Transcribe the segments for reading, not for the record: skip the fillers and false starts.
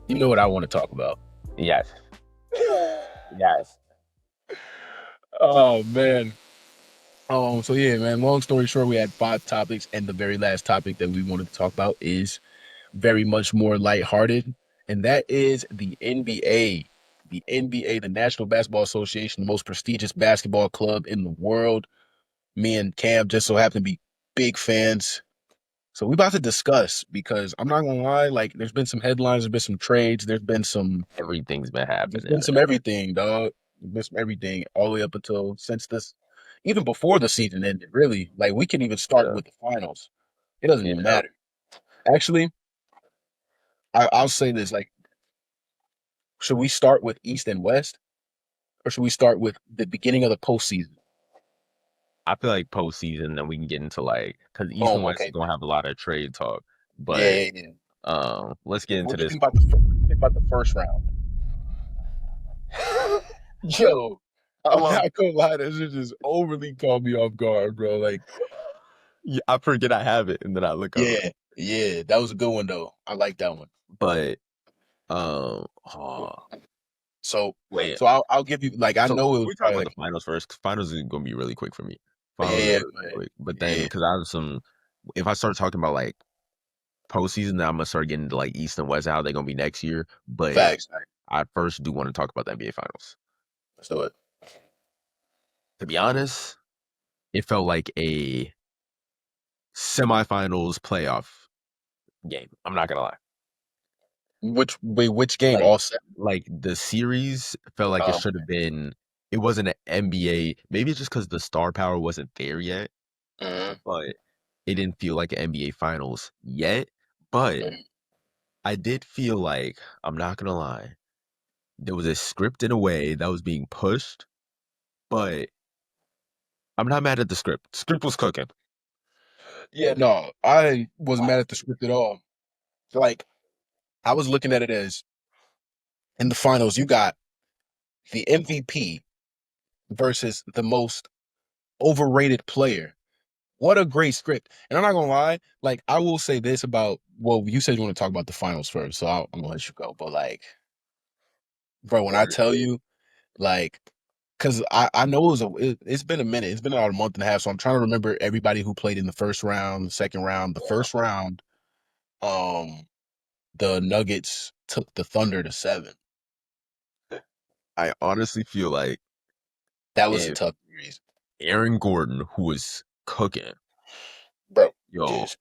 You know what I want to talk about? Yes. Yes. Oh man. So yeah, man. Long story short, we had 5 topics, and the very last topic that we wanted to talk about is very much more lighthearted, and that is the NBA. The NBA, the National Basketball Association, the most prestigious basketball club in the world. Me and Cam just so happen to be big fans. So we about to discuss because I'm not gonna lie, like there's been some headlines, there's been some trades, Everything's been there's happening. been some everything, dog. There's been some everything all the way up until since this, even before the season ended. Really, like we can even start Yeah. with the finals. It doesn't even Yeah. matter. Actually, I'll say this: like, should we start with East and West, or should we start with the beginning of the postseason? I feel like postseason, then we can get into because East and Boom. West is Okay. gonna have a lot of trade talk. Yeah, But yeah, yeah. let's get What into do you this. think about the first round? Yo, I'm Well, not gonna lie, this shit just overly caught me off guard, bro. Like, yeah, I forget I have it and then I look up. yeah, yeah, that was a good one though. I like that one. But oh, So, wait. so I'll give you like I So know it can was we talk probably about the like finals first? 'Cause finals is gonna be really quick for me. Finals is yeah, really but quick. But then yeah, because I have some if I start talking about postseason, then I'm gonna start getting into East and West, how they're gonna be next year. But facts. I first do want to talk about the NBA finals. Let's do it. To be honest, it felt like a semifinals playoff game. I'm not gonna lie. Which game? Like All set. the series felt like it Um, should have been. It wasn't an NBA. Maybe it's just because the star power wasn't there yet, mhm, but it didn't feel like an NBA finals yet. But mhm. I did feel like, I'm not gonna lie, there was a script in a way that was being pushed, but I'm not mad at the script. Script was cooking. Yeah, no, I wasn't mad at the script at all. Like I was looking at it as in the finals, you got the MVP versus the most overrated player. What a great script. And I'm not gonna lie, like I will say this about well, you said you want to talk about the finals first, so I'm gonna let you go. But like, bro, when I tell you, like, because I know it's been a minute, it's been about a month and a half, so I'm trying to remember everybody who played in the first round, the second round. The first round, um, the Nuggets took the Thunder to 7. I honestly feel like That was a if tough series, Aaron Gordon, who was cooking, bro. yo, Just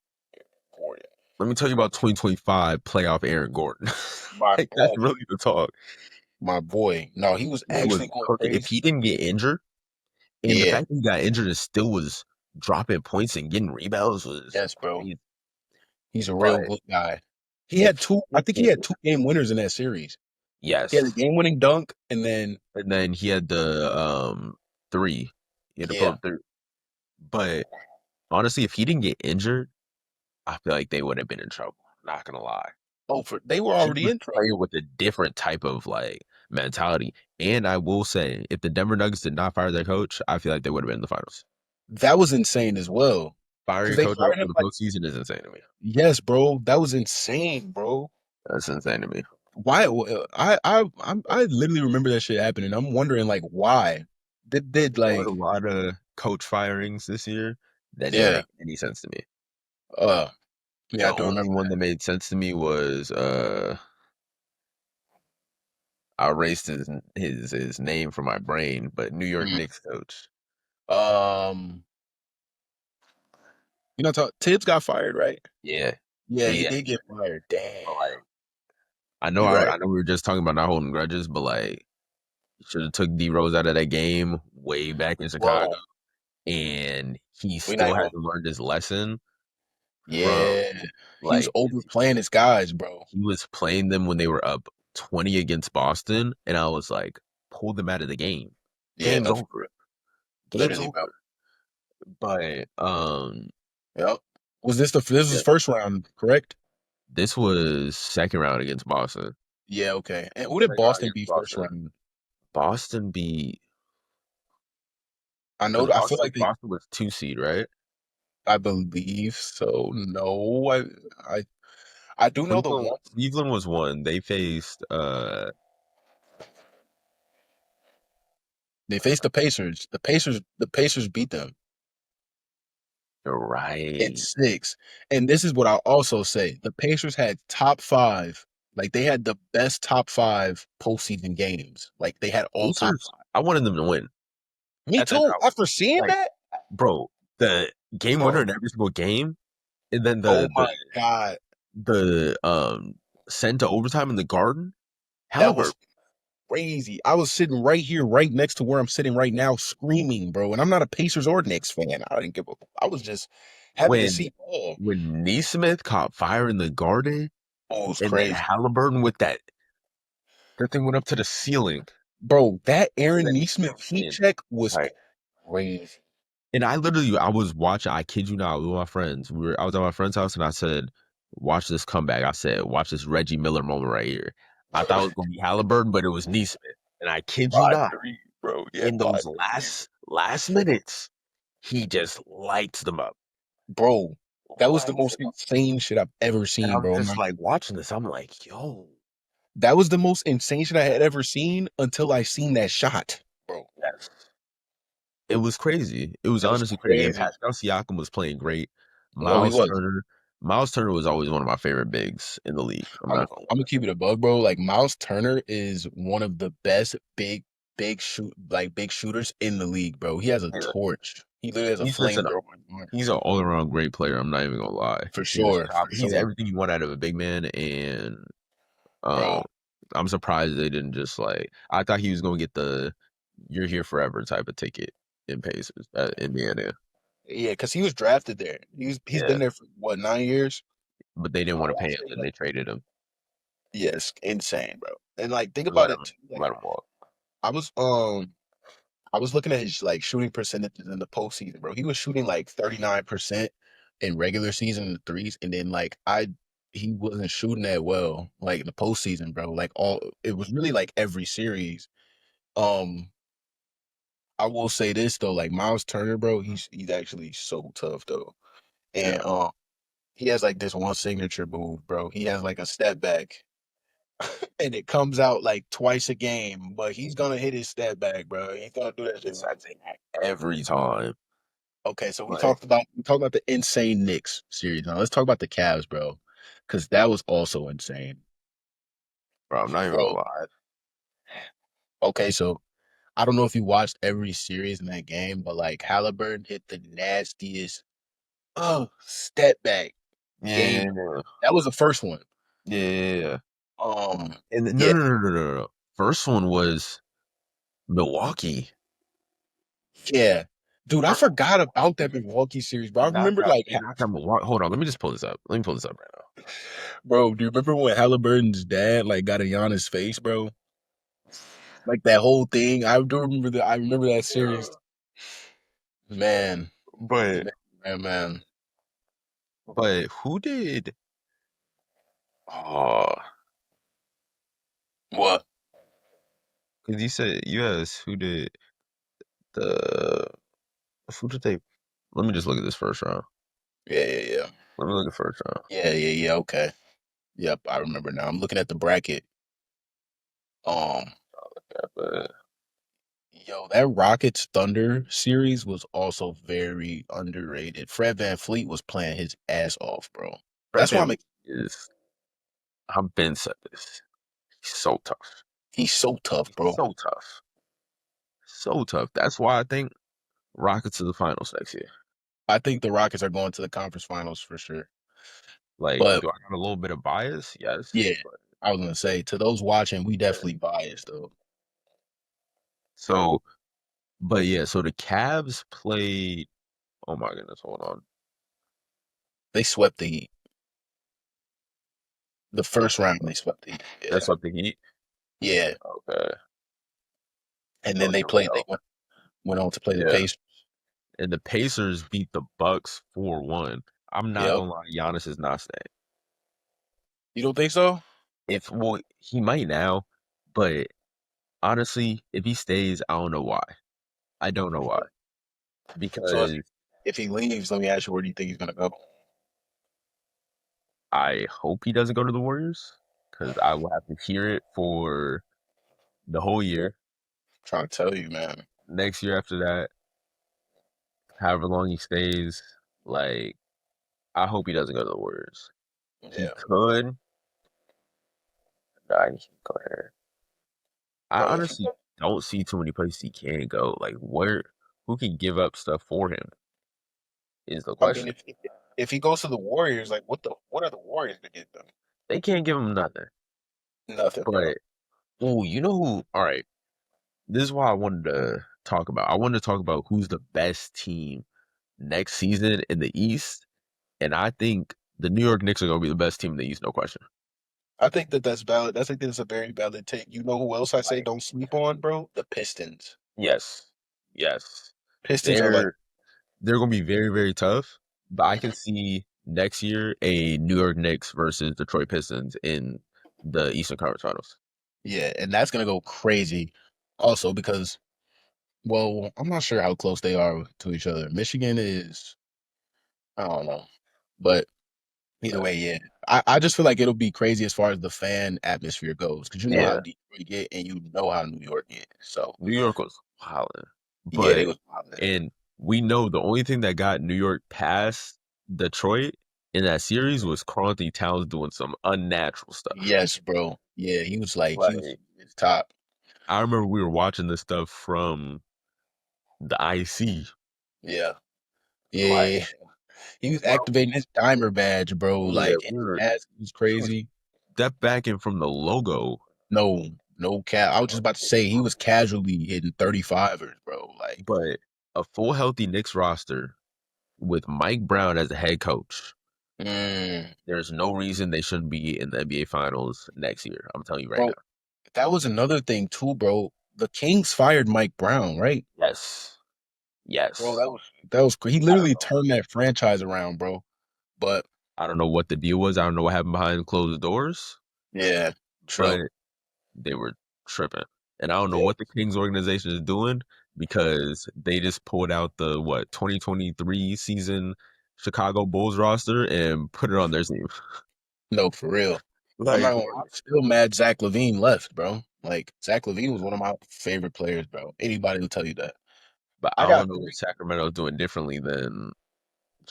Gordon, let me tell you about 2025 playoff Aaron Gordon. my That's boy, really the talk. my boy. No, he was He was actually going cooking. If crazy. he didn't get injured, and the Yeah, fact that he got injured and still was dropping points and getting rebounds was yes, bro. crazy. He's a real But good guy. He had if two. I he think he had didn't, 2 game winners in that series. He had a yes, game winning dunk, and then and then he had the three. He had to put yeah. up three. But honestly, if he didn't get injured, I feel like they would have been in trouble. Not gonna lie. Oh, they were He already was in trouble. playing with a different type of mentality. And I will say, if the Denver Nuggets did not fire their coach, I feel like they would have been in the finals. That was insane as well. Firing Because your they coach fired after him the like, postseason is insane to me. yes, bro. That was insane, bro. That's insane to me. Why? I literally remember that shit happening. I'm wondering like why. Did There was a like lot of coach firings this year that didn't yeah. make any sense to me. Uh yeah, I The do only remember one that made sense to me was I erased his name from my brain, but New York that. Knicks coach. Um, Tibbs got fired, right? Yeah, Yeah, he yeah. did get fired. Damn. But You're right. I know we were just talking about not holding grudges, but should have took D Rose out of that game way back in Chicago, Bro, and he we're not still even hasn't learned his lesson from yeah. He was like overplaying his guys, bro. he was playing them when they were up 20 against Boston, and I was like, pull them out of the game. Yeah, Game's no, for over. real. Game's Literally, bro. over. But Yep. This was yeah, first round, correct? this was second round against Boston. Yeah, okay. And who did Second round Boston against beat first Boston. round? Boston beat I because know I feel like they Boston was 2 seed, right? I believe so. No, I I do know the one. Cleveland was one. They faced They faced the Pacers. The Pacers beat them in right. 6. And this is what I'll also say: the Pacers had top 5. Like they had the best top 5 postseason games. Like they had all top Pacers, I wanted them to win 5. Me at that too. time. After seeing Like, that, bro, the game winner bro. in every single game, and then Oh my god, the send to overtime in the Garden, that Halliburton. was crazy. I was sitting right here, right next to where I'm sitting right now, screaming, bro. And I'm not a Pacers or Knicks fan. I didn't give a. I was just happy to When see all. Neesmith caught fire in the Garden, Oh, it was and then crazy, Halliburton with that thing went up to the ceiling. bro. That And Aaron then Neesmith heat and, check was like, crazy. I was watching. I kid you not, with my friends. I was at my friend's house, and I said, "Watch this comeback." I said, "Watch this Reggie Miller moment right here." I thought it was going to be Halliburton, but it was Neesmith, and I kid you Five not, three, bro. Yeah, in five those three, last minutes, he just lights them up, bro. That was the lights most them up, insane shit I've ever and seen, I'm bro. just like watching this. I'm like, yo, That was the most insane shit I had ever seen until I seen that shot, bro. that's it was crazy. It was That was honestly crazy. And crazy. Pascal Siakam was playing great. Oh, he Miles was. Turner, Miles Turner was always one of my favorite bigs in the league. I'm I'm not gonna I'm gonna lie. keep it a bug, bro. Like Miles Turner is one of the best big shooters in the league, bro. He has a He's a, torch. He literally has a he's just an flamethrower on his arm. he's an all around great player. I'm not even gonna lie. For He's sure, top. for He's sure, everything you want out of a big man, and um, bro. I'm surprised they didn't just like. I thought he was gonna get the "you're here forever" type of ticket in Pacers, Indiana. Yeah, because he was drafted there. He's Yeah, been there for what, 9 years? but they didn't I want to want pay to him, say and like they traded him. yes, insane, bro. And like think Let about him it too. Like let him walk. I was um I was looking at his like shooting percentages in the postseason, bro. He was shooting like 39% in regular season in the threes, and then like he wasn't shooting that well like in the postseason, bro. Like all it was really like every series. Um, I will say this though, like Miles Turner, bro, he's actually so tough though, and Yeah, he has like this one signature move, bro. He has like a step back, and it comes out like twice a game, but he's gonna hit his step back, bro. He's gonna do that shit it's once. every time. Okay, so Like, we talked about the insane Knicks series. Now let's talk about the Cavs, bro, because that was also insane, bro, I'm not even gonna bro. lie. Okay, so I don't know if you watched every series in that game, but like Halliburton hit the nastiest step back game. Yeah, That was the first one. yeah. And no, Yeah, no, no, no, no, no. First one was Milwaukee. yeah, dude, I Bro, forgot about that Milwaukee series, bro. I remember they knocked out Milwaukee. Hold on, let me just pull this up. Let me pull this up right now. bro. Do you remember when Halliburton's dad like got a Giannis face, bro? Like that whole thing. I do remember that. I remember that series, man. But Man. who did? Oh, What? because you said yes. The who did they? Let me just look at this first round. Yeah. Let me look at first round. Yeah. Okay. Yep, I remember now. I'm looking at the bracket. Um, Yeah, but yo, that Rockets Thunder series was also very underrated. Fred VanVleet was playing his ass off, bro. Brett That's why Van is. I've been said this. He's so tough. he's so tough, He's bro. so tough. So tough. That's why I think Rockets to the finals next year. I think the Rockets are going to the conference finals for sure. Like, But do I got a little bit of bias? Yes. yeah, I was gonna say to those watching, we definitely biased though. So, but yeah, so the Cavs played. Oh my goodness, hold on. They swept the Heat. The They first round, they swept the Heat. That's what the Heat. Yeah. Okay. And then Oh, they here we played. They go. went on to play the Yeah, Pacers. and the Pacers beat the Bucks 4-1. I'm not Yep. gonna lie, Giannis is not staying. You don't think so? If well, he might now, but honestly, if he stays, I don't know why. I don't know why So because if he leaves, let me ask you, where do you think he's gonna go? I hope he doesn't go to the Warriors because I will have to hear it for the whole year. Trying to tell you, man. Next year after that, however long he stays, like I hope he doesn't go to the Warriors. He Yeah, could. Nah, he can go there. I bro. If he, honestly don't see too many places he can go. Like where, who can give up stuff for him is the I mean, question. if he goes to the Warriors, like what are the Warriors to get them? They can't give him nothing. Nothing, bro. But oh, you know who? All right, this is why I wanted to talk about. I wanted to talk about who's the best team next season in the East, and I think the New York Knicks are going to be the best team in the East, no question. I think that's valid. I think that's a very valid take. You know who else I say Like, don't sleep on, bro? The Pistons. yes, yes, Pistons are like, they're going to be very very tough, but I can see next year a New York Knicks versus Detroit Pistons in the Eastern Conference Finals. yeah, and that's gonna go crazy. Also because, well, I'm not sure how close they are to each other. Michigan is, I don't know, but either way, yeah. I just feel like it'll be crazy as far as the fan atmosphere goes, because you know how Yeah, Detroit get and you know how New York get. So New York was wilding, yeah, they but was wildin'. and we know the only thing that got New York past Detroit in that series was Karl Towns doing some unnatural stuff. Yes, bro. Yeah, he was like he was Like his top. I remember we were watching this stuff from the IC. Yeah, Like yeah. He was bro, activating his timer badge, bro. yeah, Like his mask was we were crazy. step backing from the logo, No, no cap. I was just about to say he was casually hitting 35ers, bro. Like, but a full healthy Knicks roster with Mike Brown as the head coach. mm, There's no reason they shouldn't be in the NBA Finals next year. I'm telling you right bro, now. that was another thing too, bro. The Kings fired Mike Brown, right? Yes. Bro, Yes. that was he I don't literally know. turned that franchise around, bro. But I don't know what the deal was. I don't know what happened behind closed doors, yeah, true. but they were tripping. And I don't know Yeah, what the Kings organization is doing because they just pulled out the what 2023 season Chicago Bulls roster and put it on their team. no, for real. I'm not Like, gonna. I'm still mad Zach LaVine left, bro. Like Zach LaVine was one of my favorite players, bro. Anybody will tell you that. but I I got don't know what three. Sacramento is doing differently than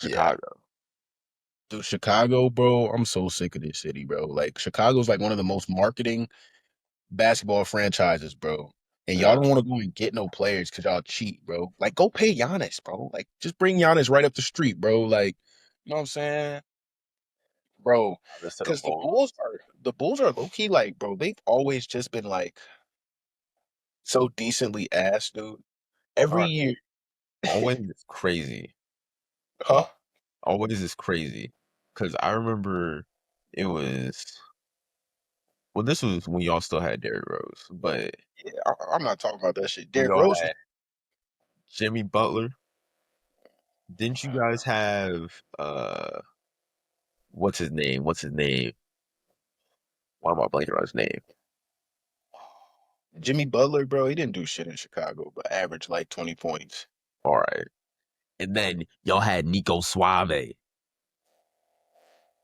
Yeah, Chicago. dude, Chicago, bro. I'm so sick of this city, bro. Like Chicago's like one of the most marketing basketball franchises, bro. And y'all Yeah, don't want to go and get no players because y'all cheat, bro. Like, go pay Giannis, bro. Like, just bring Giannis right up the street, bro. Like, you know what I'm saying, bro? this to the Because Bulls. The Bulls are low key like, bro. They've always just been like so decently ass, dude. Every Are year, always is crazy. huh? Always is crazy. Cause I remember it was well, this was when y'all still had Derrick Rose, but Yeah, I'm not talking about that shit. when Derrick y'all Rose was, had Jimmy Butler, didn't you guys have what's his name? What's his name? Why am I blanking on his name? Jimmy Butler, bro. He didn't do shit in Chicago, but averaged like 20 points. All right. And then y'all had Nico Suave, Come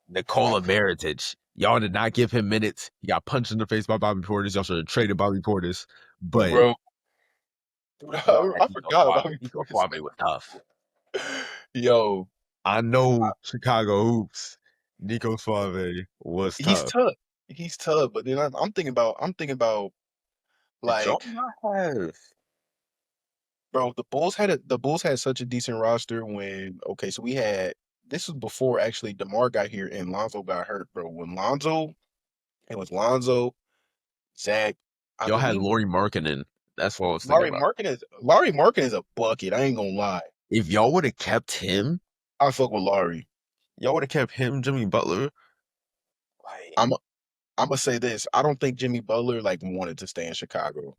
Nikola Mirotic. Y'all did not give him minutes. He got punched in the face by Bobby Portis. Y'all should have traded Bobby Portis. on, But bro. Dude, y'all had I Nico forgot Suave. about Nico this. Suave was tough. Yo, I know Chicago hoops. Nico Suave was he's tough. tough. He's tough, but then I'm thinking about Did y'all like, not have bro, the Bulls had such a decent roster when okay, so we had this was before actually DeMar got here and Lonzo got hurt, bro. When Lonzo, it was Lonzo, Zach, I y'all had believe Laurie Markkinen? That's what I was thinking about. Laurie Markin is a bucket. I ain't gonna lie. If y'all would have kept him, I fuck with Laurie. y'all would have kept him, Jimmy Butler. Like, I'm I'm gonna say this. I don't think Jimmy Butler like wanted to stay in Chicago.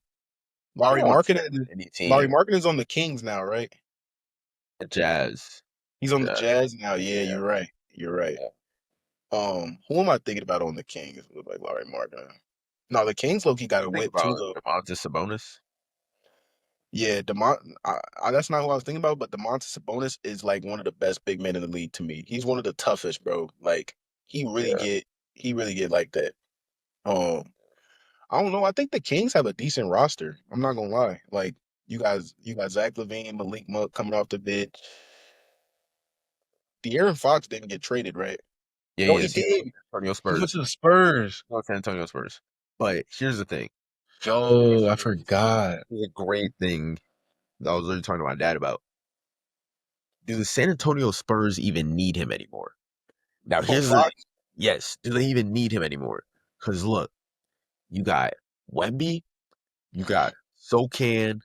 he Laurie don't Markin, fit in any Laurie team. Markin is on the Kings now, right? The Jazz. He's on the Yeah, Jazz now. Yeah, yeah, you're right. You're right. yeah. Who am I thinking about on the Kings with like Larry Martin? No, the Kings low key got You a think whip too about though. Demontis Sabonis? Yeah, that's not who I was thinking about, but Demontis Sabonis is like one of the best big men in the league to me. He's one of the toughest, bro. Like, He really Yeah. get he really get like that. Um, I don't know. I think the Kings have a decent roster. I'm not gonna lie. Like you got Zach LaVine, Malik Monk coming off the bench. De'Aaron Fox didn't get traded, right? Yeah, No, he yes, he's on did. San Antonio He went Spurs. to the Spurs. He's on San Antonio Spurs. But here's the thing. Yo, I forgot. It's a great thing that I was literally talking to my dad about. Do the San Antonio Spurs even need him anymore? Now, Oh, here's the Fox? yes. Do they even need him anymore? Because look, you got Wemby, you Mhm. got Sokan,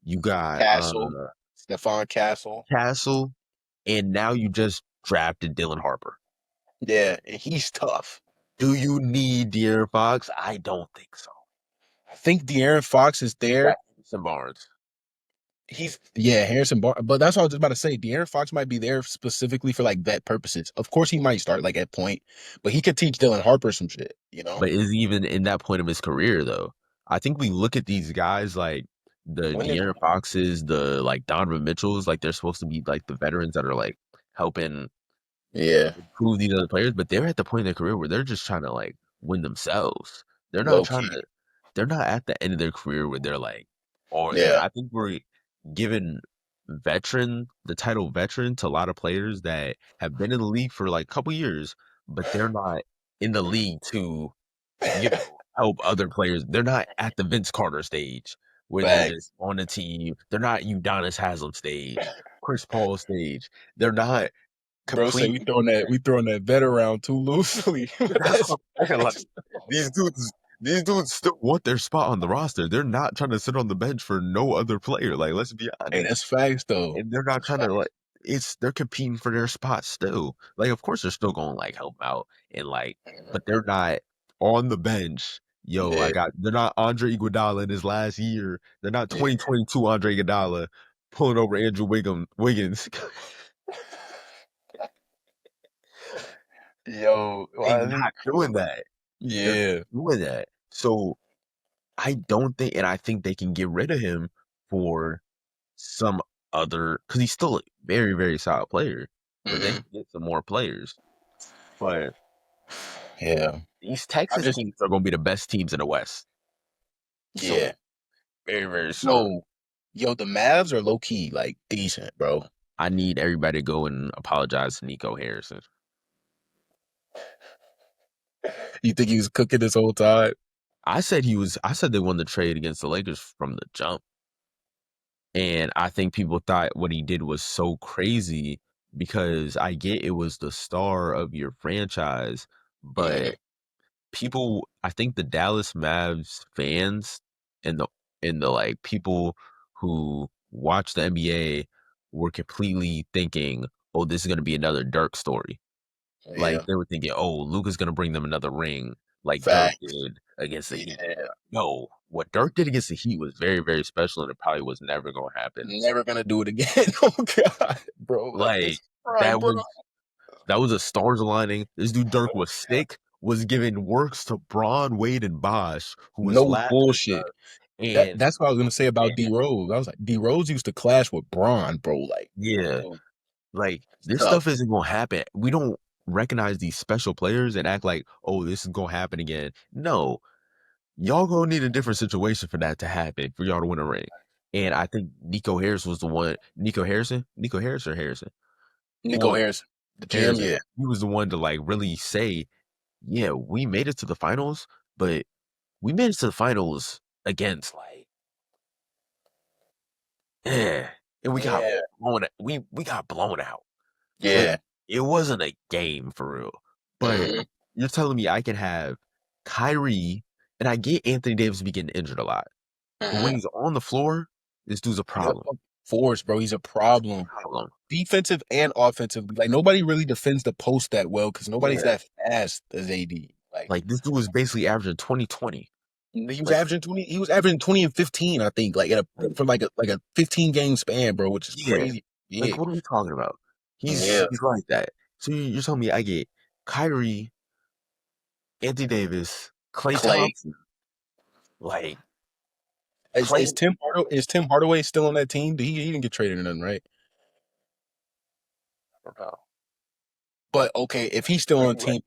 you got Castle, Stephon Castle. Castle, and now you just drafted Dylan Harper. Yeah, and he's tough. Do you need De'Aaron Fox? I don't think so. I think De'Aaron Fox is You there. got Harrison Barnes. He's yeah, Harrison Bar, but that's what I was just about to say. De'Aaron Fox might be there specifically for like vet purposes. Of course, he might start like at point, but he could teach Dylan Harper some shit. You know, But is he even in that point of his career though? I think we look at these guys like the when is De'Aaron Foxes, the like Donovan Mitchells, like they're supposed to be like the veterans that are like helping yeah, improve these other players, but they're at the point in their career where they're just trying to like win themselves. They're not low trying key. to. They're not at the end of their career where they're like, or and Yeah, I think we're giving the title veteran to a lot of players that have been in the league for like a couple years, but they're not in the league to help other players. They're not at the Vince Carter stage where they're just facts, on the team. They're not Udonis Haslam stage, Chris Paul stage. They're not bro. Say complete. we throwing that vet around too loosely. That's That's what I'm saying. Like facts. these dudes, these dudes still want their spot on the roster. They're not trying to sit on the bench for no other player. Like, let's be Hey, honest. that's facts though. And they're not That's trying to facts. like. It's they're competing for their spot still. Like, of course, they're still going to like help out and like, but they're not on the bench. Yo, I Yeah, got. They're not Andre Iguodala in his last year. They're not yeah. 2022 Andre Iguodala pulling over Andrew Wiggins. Yo, They well, I think not doing that. They're yeah. not doing that. So I don't think, and I think they can get rid of him for some other, because he's still a very, very solid player. But they Mhm. can get some more players. But Yeah, these I Texas just teams are going to be the best teams in the West. So yeah. very, very soon. No, yo, the Mavs are low key like decent, bro. I need everybody to go and apologize to Nico Harrison. You think he was cooking this whole time? I said he was. I said they won the trade against the Lakers from the jump. And I think people thought what he did was so crazy because I get it was the star of your franchise, Mhm. but people, I think the Dallas Mavs fans and the like people who watch the NBA were completely thinking, "Oh, this is going to be another Dirk story." Like Yeah, they were thinking, "Oh, Luka's going to bring them another ring like Dirk facts. did against the Heat." Yeah, No, what Dirk did against the Heat was very, very special, and it probably was never going to happen. never gonna do it again. Oh God, bro, like Like this prime, that bro. was a stars aligning. This dude Dirk was sick, was giving works to Braun, Wade, and Bosh, who was No last in bullshit. the That and that's what I was gonna say about D man, Rose. I was like, D Rose used to clash with Braun, bro. Like, yeah, yo, like it's this tough. stuff isn't gonna happen. We don't recognize these special players and act like, oh, this is gonna happen again. No, y'all gonna need a different situation for that to happen for y'all to win a ring. And I think Nico Harris was the one. Nico Harris or Harrison? Nico One Harrison, the GM, Harrison. yeah, He was the one to like really say, yeah, we made it to the finals, but we made it to the finals against like, eh, and we got yeah, blown. We got blown out. Like yeah. it wasn't a game for real. But Mhm. you're telling me I can have Kyrie, and I get Anthony Davis be getting injured a lot, but when Mhm. he's on the floor, this dude's a He's a problem. force, bro. He's a problem. Problem. Defensive and offensive. Like nobody really defends the post that well because nobody's Yeah. that fast as AD. Like Like this dude was basically averaging 20-20. he was Like averaging 20. He was averaging 20 and 15, I think, like at a for like a 15 game span, bro, which is yeah. crazy Like big. what are we talking about? Yeah, He's like that. So you're telling me I get Kyrie, Anthony Davis, Clay Clay. Thompson, like Is, Clay. is Tim Hardaway still on that team? He didn't get traded or nothing, right? But okay, if he's still But on the team,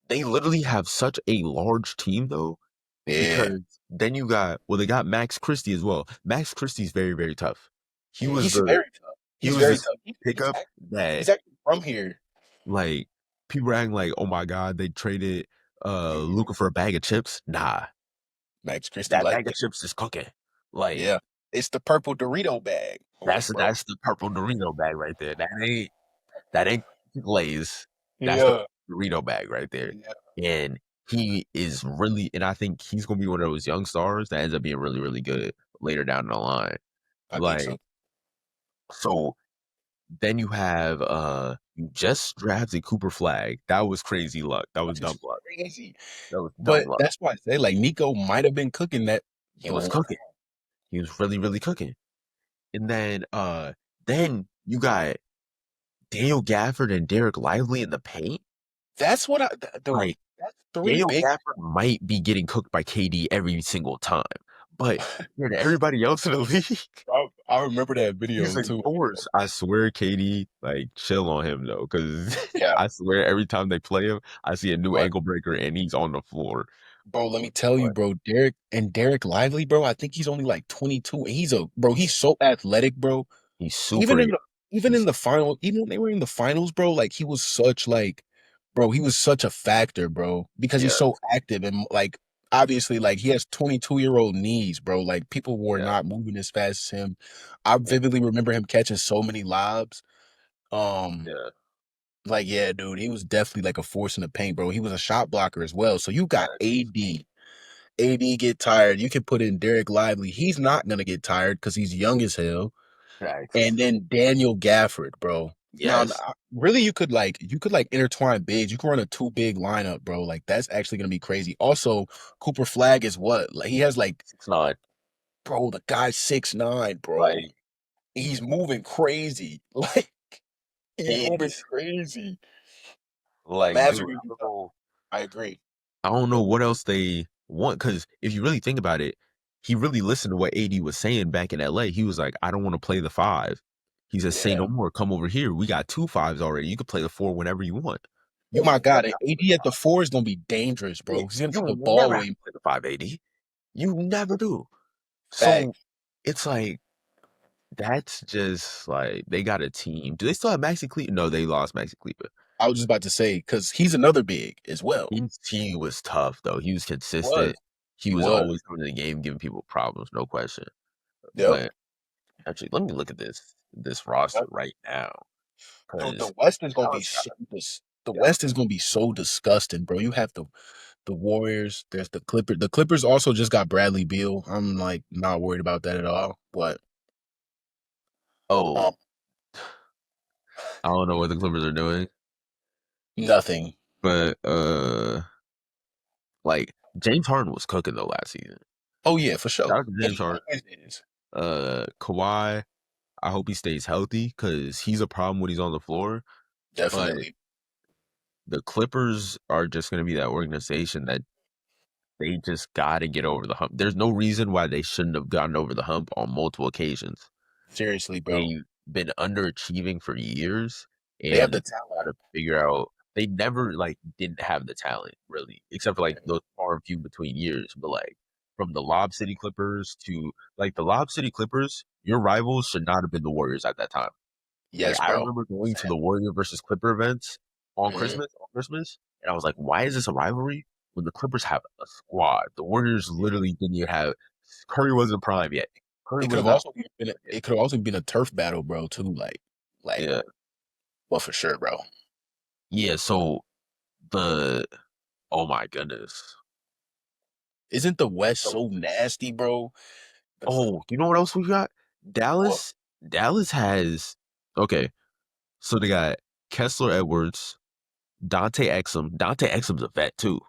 they literally have such a large team though, yeah, because then you got they got Max Christie as well. Max Christie's very, very tough. He yeah, was he's the very tough. he He's was very this tough. pickup He's that actually from here. like people were acting like, oh my god, they traded Luca for a bag of chips. Nah, Max Christie, that like, bag of chips is cooking. Like yeah, it's the purple Dorito bag on it, bro. that's the purple Dorito bag right there. That ain't Lay's. That's the Yeah, Dorito bag right there. yeah, And he is really, and I think he's gonna be one of those young stars that ends up being really, really good later down the line. I think Like, so. so then you have you just drafted Cooper Flag. That was crazy luck. That was Which is dumb luck. crazy. That was dumb But luck. that's why I say like Nico might have been cooking that. He was cooking. He was really, really cooking. And then you got Daniel Gafford and Derek Lively in the paint. That's what dude. Like That's three Daniel big. Gafford might be getting cooked by KD every single time, but compared to everybody else in the league, I remember that he's video a too. force. I swear, KD, like chill on him though, because Yeah, I swear every time they play him, I see a new but ankle breaker and he's on the floor. bro, let me tell you, But bro, Derek Lively, bro. I think he's only like 22, and he's a bro. He's so athletic, bro. he's super Even in young. the even in He's the final, even when they were in the finals, bro, like he was such like, bro, he was such a factor, bro, because he's yeah, so active and like obviously like he has 22-year-old knees, bro. Like people were yeah, not moving as fast as him. I vividly remember him catching so many lobs. Um, yeah. like yeah, dude, he was definitely like a force in the paint, bro. He was a shot blocker as well. So you got Facts, AD. AD get tired. You can put in Derek Lively. He's not gonna get tired because he's young as hell. And facts. then Daniel Gafford, bro. Now, Yes, really, you could like intertwine bigs. You could run a two big lineup, bro. Like that's actually gonna be crazy. Also, Cooper Flag is what? Like he has like, 6'9". bro, the guy's 6'9", bro. Like He's moving crazy. Like he's moving it's crazy. The like, Mavs are dude, gonna be tough. I agree. I don't know what else they want because if you really think about it, he really listened to what AD was saying back in LA. He was like, I don't want to play the five. He says, say Yeah. no more. Come over here. We got two fives already. You can play the four whenever you want. You my God, AD at the four is gonna be dangerous, Yeah, bro. He's gonna you take the never ball have to away. play the five AD. You never do. So Fact. it's like that's just like they got a team. Do they still have Maxi Kleber? No, they lost Maxi Kleber. I was just about to say because he's another big as well. His team was tough though. He was He was. consistent. He He was was. always coming to the game, giving people problems, no question. Yep. But actually, let me look at this roster right now Dude, because Dallas The got West is gonna be so disgusting, bro. You have the Warriors. There's the Clippers. The Clippers also just got Bradley Beal. I'm like not worried about that at all. But oh, um, I don't know what the Clippers are doing, nothing. but like James Harden was cooking though last season. Oh yeah, for sure. Shout out to And James he Harden. always is. Kawhi, I hope he stays healthy because he's a problem when he's on the floor. But Definitely. the Clippers are just going to be that organization that they just got to get over the hump. There's no reason why they shouldn't have gotten over the hump on multiple occasions. Seriously, bro. They've been underachieving for years, They have and the they talent. got to figure out. They never like didn't have the talent really, except for like those far and few between years. But like from the Lob City Clippers to like the Lob City Clippers, your rivals should not have been the Warriors at that time. Like Yes, I bro. remember going to the Warrior versus Clipper events on Mhm. Christmas, and I was like, why is this a rivalry when the Clippers have a squad? The Warriors literally didn't even have Curry wasn't prime yet. Curry It could was have not also been yet. it could have also been a turf battle, bro, too. Like, Yeah. well, for sure, bro. Yeah, so the oh my goodness. Isn't the West So so nasty, bro? The, oh, you know what else we got? what? Dallas. Dallas has okay, so they got Kessler Edwards, Dante Exum. Dante Exum's a vet too.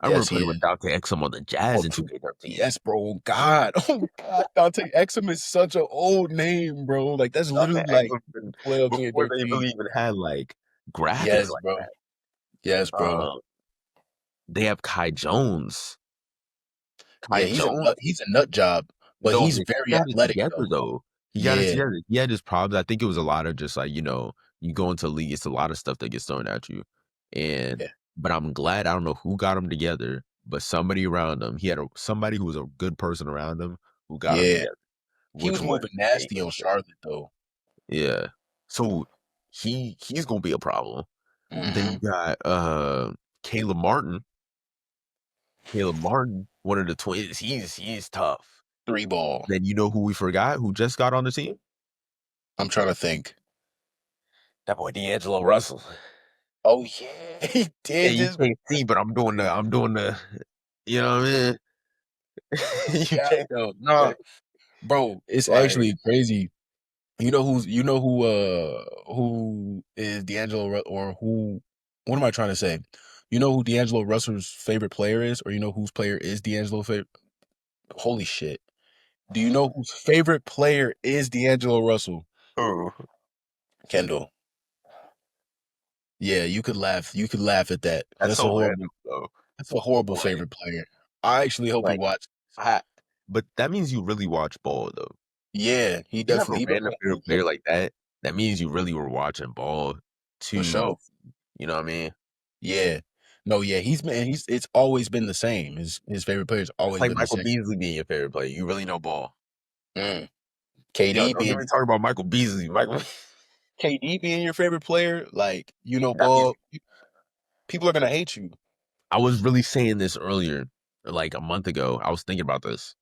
I remember Yes, he playing is. with Dante Exum on the Oh, Jazz in true. 2K13. Yes, bro. God. Oh, God. Dante Exum is such an old name, bro. Like, that's Dante literally like Exum twelve, before they 2013. really even had like graphics Yes, like bro. that. Yes, bro. They have Kai Jones. Yeah, Kai Jones. he's a nut job, but No, he's man, he very got it athletic, together though. though. He got it Yeah. together. He had his problems. I think it was a lot of just like, you go into the league, it's a lot of stuff that gets thrown at you. And Yeah. but I'm glad I don't know who got him together, but somebody around him. He had somebody who was a good person around him who got him Yeah. together, He which was was moving Jay nasty on Crowder. Charlotte though. Yeah. So he's gonna be a problem. Then Hmm. you got Caleb Martin. Caleb Martin, one of the twins. He's tough. Three ball. Then you know who we forgot who just got on the team? I'm trying to think. That boy D'Angelo Russell. Oh yeah, he Yeah, did you just. can't see, but I'm doing the you know what I mean? You Yeah, can't yo, nah, bro. It's like actually crazy. Who is D'Angelo or who? What am I trying to say? You know who D'Angelo Russell's favorite player is, or you know whose player is D'Angelo favorite? Holy shit! Do you know whose favorite player is D'Angelo Russell? oh, Kendall. Yeah, you could laugh. You could laugh at that. that's That's a so horrible. random though. That's a horrible Like favorite player. I actually hope he like watches. I but that means you really watch ball though. Yeah, he You have definitely. a He been random favorite playing player like that, that means you really were watching ball for to sure. you know what I mean? Yeah. No, yeah, he's it's always been the same. His favorite player's It's always like been the Michael same. Beasley being your favorite player. You really know ball. Mm. Yo, KD don't get being me talking about Michael Beasley. Michael KD being your favorite player, like you know, that means ball. People are gonna hate you. I was really saying this earlier, like a month ago. I was thinking about this.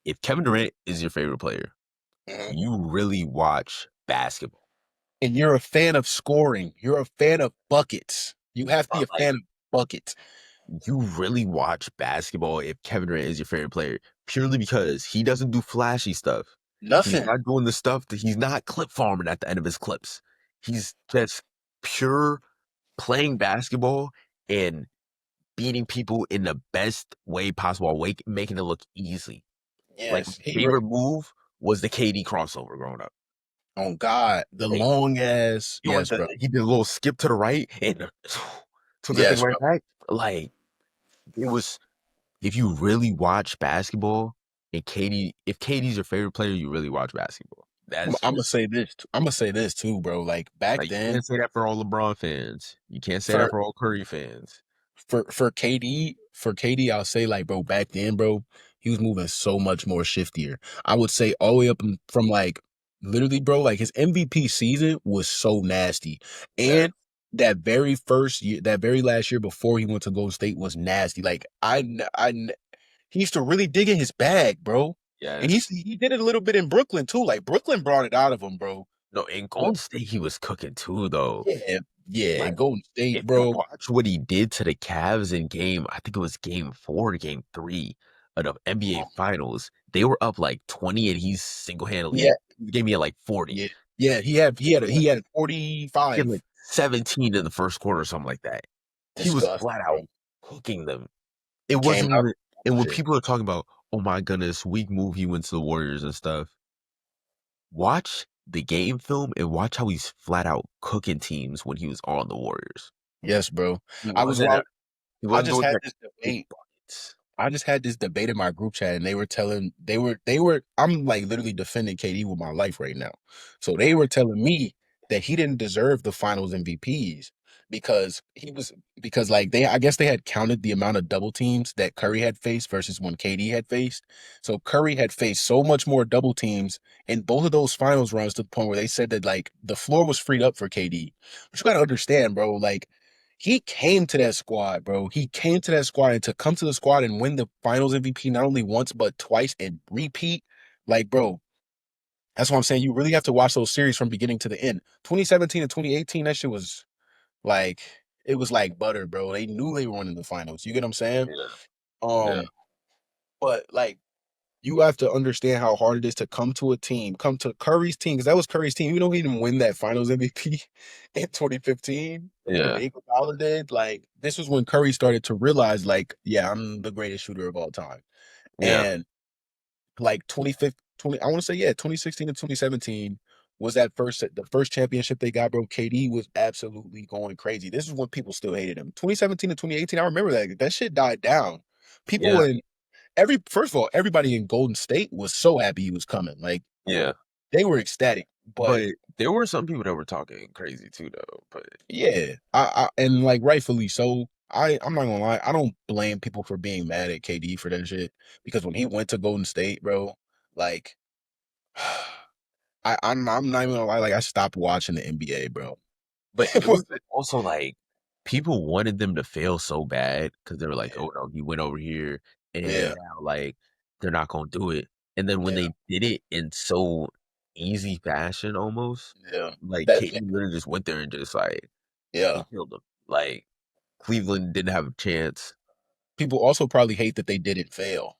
If Kevin Durant is your favorite player, Mhm. you really watch basketball. And you're a fan of scoring. You're a fan of buckets. You have to be But a like fan of buckets. you really watch basketball if Kevin Durant is your favorite player, purely because he doesn't do flashy stuff. He's Nothing. not doing the stuff that he's not clip farming at the end of his clips. He's just pure playing basketball and beating people in the best way possible, making it look easy. Like my Yes, he. favorite move was the KD crossover growing up. Oh God, the Like long ass. you know, Yes, bro. he did a little skip to the right and took that thing Yes, bro. right back. Like it was if you really watch basketball and if KD's your favorite player, you really watch basketball. That's I'm gonna just say this. I'm gonna say this too, bro. Like back like you then, can't say that for all LeBron fans. You can't say that for for all Curry fans. for KD, I'll say like, bro, back then, bro, he was moving so much more shiftier. I would say all the way up from like literally, bro, like his MVP season was so nasty, Yeah. and that very first year, that very last year before he went to Golden State was nasty. Like he used to really dig in his bag, bro, and Yes. he did it a little bit in Brooklyn too. Like Brooklyn brought it out of him, bro. No, in But Golden State he was cooking too though. yeah, yeah, Like Golden State, if you bro. watch what he did to the Cavs in I think it was game 4 to game 3 of the NBA Finals, they were up like 20 and he's Yeah, single-handedly gave me like 40. yeah, yeah. He had He had 45. like 17 in the first quarter or something like that. He was Disgusting, flat out bro. cooking them. It Came wasn't out even and when shit. people are talking about, "Oh my goodness, weak move, he went to the Warriors and stuff." Watch the game film and watch how he's flat out cooking teams when he was on the Warriors. Yes, bro. He I was wasn't wild. he I wasn't just doing had that this big debate. buckets. I just had this debate in my group chat, and they were. I'm like literally defending KD with my life right now. So they were telling me that he didn't deserve the Finals MVPs because he was because like I guess they had counted the amount of double teams that Curry had faced versus when KD had faced. So Curry had faced so much more double teams in both of those finals runs to the point where they said that like the floor was freed up for KD. But you gotta understand, bro, like he came to that squad, bro. He came to that squad, and to come to the squad and win the finals MVP not only once but twice and repeat, like, bro, that's what I'm saying. You really have to watch those series from beginning to the end. 2017 and 2018, that shit was like it was like butter, bro. They knew they were winning the finals. You get what I'm saying? Yeah, yeah, Um, but like you have to understand how hard it is to come to a team, come to Curry's team, because that was Curry's team. You know, he didn't win that Finals MVP in 2015 when yeah, Iguodala did. Like, this was when Curry started to realize, like, yeah, I'm the greatest shooter of all time. yeah, And like 2015, 20, I want to say, yeah, 2016 to 2017 was the first championship they got, bro. KD was absolutely going crazy. This is when people still hated him. 2017 to 2018, I remember that shit died down. People yeah, in first of all, everybody in Golden State was so happy he was coming. Like yeah. they were ecstatic, but But there were some people that were talking crazy too, though. But yeah, and like rightfully so. I'm not gonna lie, I don't blame people for being mad at KD for that shit because when he went to Golden State, bro, like I'm not even gonna lie, like I stopped watching the NBA, bro. but It it was was also like people wanted them to fail so bad because they were like, yeah, "Oh no, he went over here, and yeah, now like they're not gonna do it." And then when yeah, they did it in so easy fashion, almost yeah. like That KD literally just went there and just like yeah. he killed them. Like Cleveland didn't have a chance. People also probably hate that they didn't fail,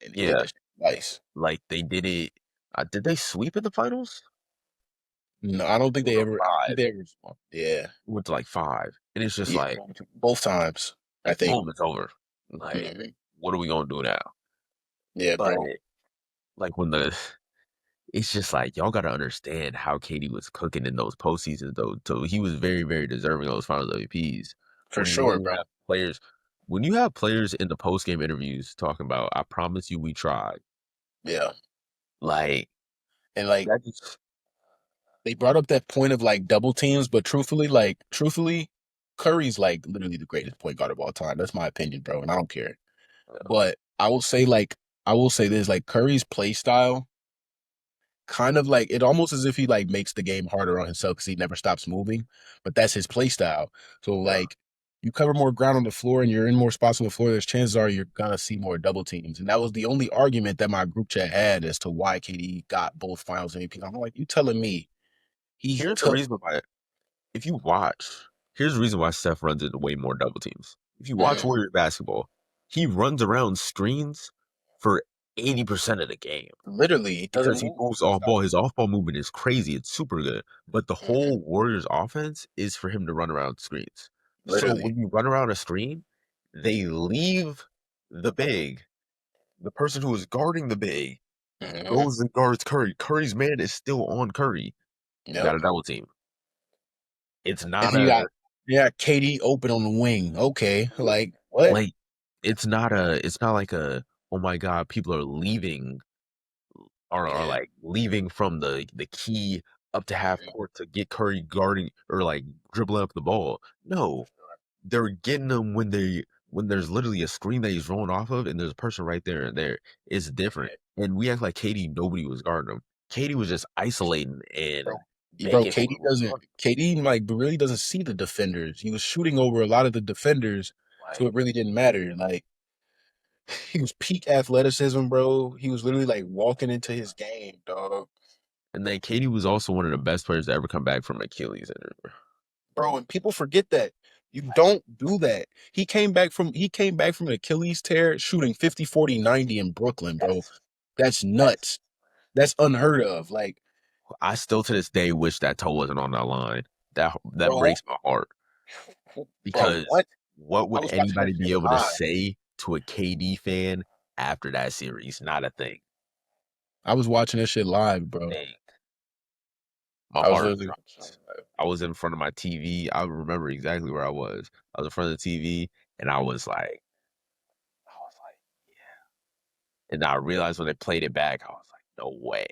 and he did Yeah, this twice. like they did it. Did they sweep in the finals? No, I don't think It was they a ever. I don't think five. they ever. Yeah, Went to like five, and it's just yeah, both times. I like think. boom, it's over. Like, Mhm. what are we gonna do now? Yeah, But bro, like when the it's just like y'all gotta understand how Katie was cooking in those postseasons though. So he was very, very deserving of those finals MVPs. for When you sure, literally bro. have players when you have players in the post game interviews talking about, I promise you we tried. Yeah, Like and like that just they brought up that point of like double teams, but truthfully, Curry's like literally the greatest point guard of all time. That's my opinion, bro, and I don't care. But I will say this, like Curry's play style, kind of like it almost as if he like makes the game harder on himself because he never stops moving. But that's his play style. So yeah. like you cover more ground on the floor and you're in more spots on the floor, there's chances are you're gonna see more double teams. And that was the only argument that my group chat had as to why KD got both finals MVP. I'm like, you telling me he Here's the took reason why if you watch, here's the reason why Steph runs into way more double teams. If you watch Mhm. Warriors basketball, he runs around screens for 80% of the game Literally he doesn't because he move. moves off ball. His off ball movement is crazy. It's super good. But the Mhm. whole Warriors offense is for him to run around screens. So Literally. when you run around a screen, they leave the big, the person who is guarding the big Mhm. goes and guards Curry. Curry's man is still on Curry. You got Yep. a double team. It's And not then a you got KD open on the wing. Okay. Like what? like it's not like a oh my god, people are leaving are Yeah. like leaving from the key up to half court to get Curry guarding or like dribbling up the ball. No, they're getting them when there's literally a screen that he's rolling off of and there's a person right there and there. It's different. And we act like Katie nobody was guarding him. Katie was just isolating and Bro, bro, making KD whoever was doesn't. guarding. KD like really doesn't see the defenders. He was shooting over a lot of the defenders, so Like it really didn't matter. Like he was peak athleticism, bro. He was literally like walking into his game, dog. and then Katie was also one of the best players to ever come back from Achilles injury. Bro, and people forget that. You don't do that. He came back from an Achilles tear shooting 50, 40, 90 in Brooklyn, bro. Yes. That's nuts. That's unheard of. Like, I still to this day wish that toe wasn't on that line. That bro, breaks my heart bro, because what? what I would was watching that anybody shit be able to live. say to a KD fan after that series? Not a thing. I was watching that shit live, bro. Thing. My I was heart literally watching drops. it live. I was in front of my TV. I remember exactly where I was. I was in front of the TV, and I was like, yeah. And I realized when they played it back, I was like, no way,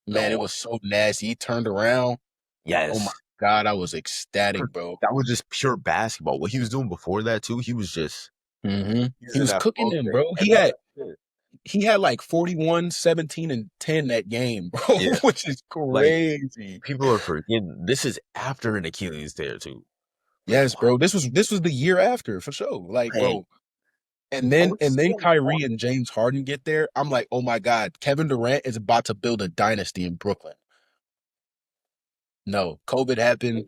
Man, no it way. was so nasty. He turned around. Oh my Yes, God, I was ecstatic, pure- bro. that was just pure basketball. What he was doing before that too, he was He in was that cooking flow them, state, bro. and that's it. He had like 41, 17, and 10 that game, bro, Yeah, which is like crazy. people are forgetting. This is after an Achilles tear too. Yes, Wow, bro. This was the year after for sure. Like, like bro. And I then was and then so Kyrie shocked. and James Harden get there. I'm like, oh my God, Kevin Durant is about to build a dynasty in Brooklyn. No, COVID happened.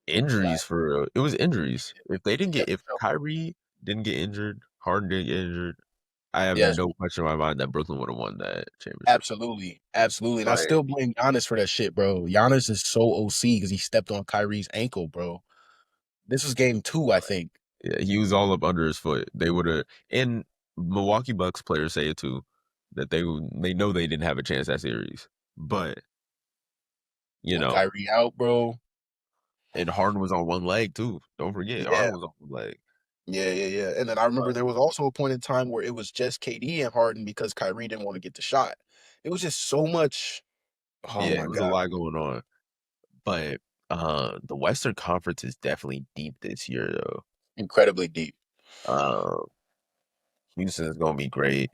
Injuries Like, for real. It was injuries. If they didn't yeah, get if for sure. Kyrie didn't get injured, Harden didn't get injured, I have Yes, no question in my mind that Brooklyn would have won that championship. absolutely, absolutely. And I Like, still blame Giannis for that shit, bro. Giannis is so OC because he stepped on Kyrie's ankle, bro. This was game two, I think. yeah, he was all up under his foot. They would have, and Milwaukee Bucks players say it too, that they know they didn't have a chance that series, but you When know, Kyrie out, bro. and Harden was on one leg too. Don't forget, Yeah, Harden was on one leg. yeah. And then I remember But there was also a point in time where it was just KD and Harden because Kyrie didn't want to get the shot. It was just so much. Oh Yeah, my it was a god, lot going on. But the Western Conference is definitely deep this year though. incredibly deep. Uh, Houston is gonna be great.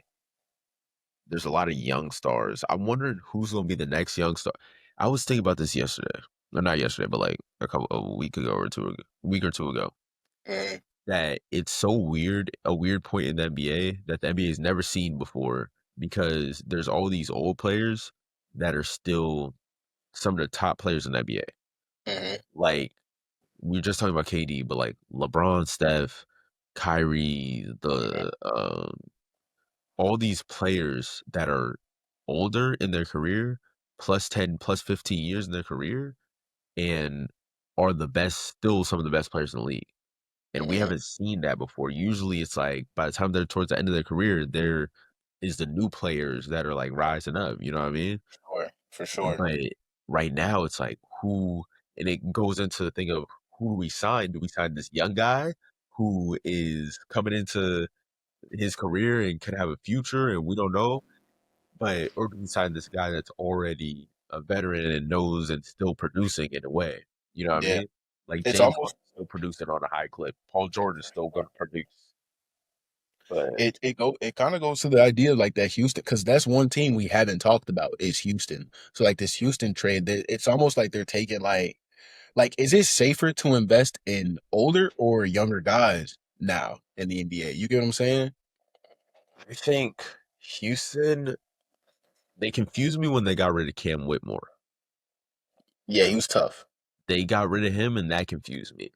There's a lot of young stars. I'm wondering who's gonna be the next young star. I was thinking about this yesterday. Or not yesterday, but like a week ago or week or two ago. Mm, That it's so weird, a weird point in the NBA that the NBA has never seen before because there's all these old players that are still some of the top players in the NBA. mhm, Like we were just talking about KD, but like LeBron, Steph, Kyrie, mhm, all these players that are older in their career, plus 10, plus 15 years in their career, and are the best, still some of the best players in the league. And we mhm. haven't seen that before. Usually it's like by the time they're towards the end of their career, there is the new players that are like rising up. You know what I mean? Sure, for sure. But right now it's like who, and it goes into the thing of who do we sign? Do we sign this young guy who is coming into his career and could have a future and we don't know? But or do we sign this guy that's already a veteran and knows and still producing in a way? You know what I Yeah, mean? Like it's James Harden's almost still producing on a high clip. Paul George is still going to produce. But it kind of goes to the idea of like that Houston, because that's one team we haven't talked about is Houston. So like this Houston trade, it's almost like they're taking like is it safer to invest in older or younger guys now in the NBA? You get what I'm saying? I think Houston, they confused me when they got rid of Cam Whitmore. Yeah, he was tough. They got rid of him and that confused me.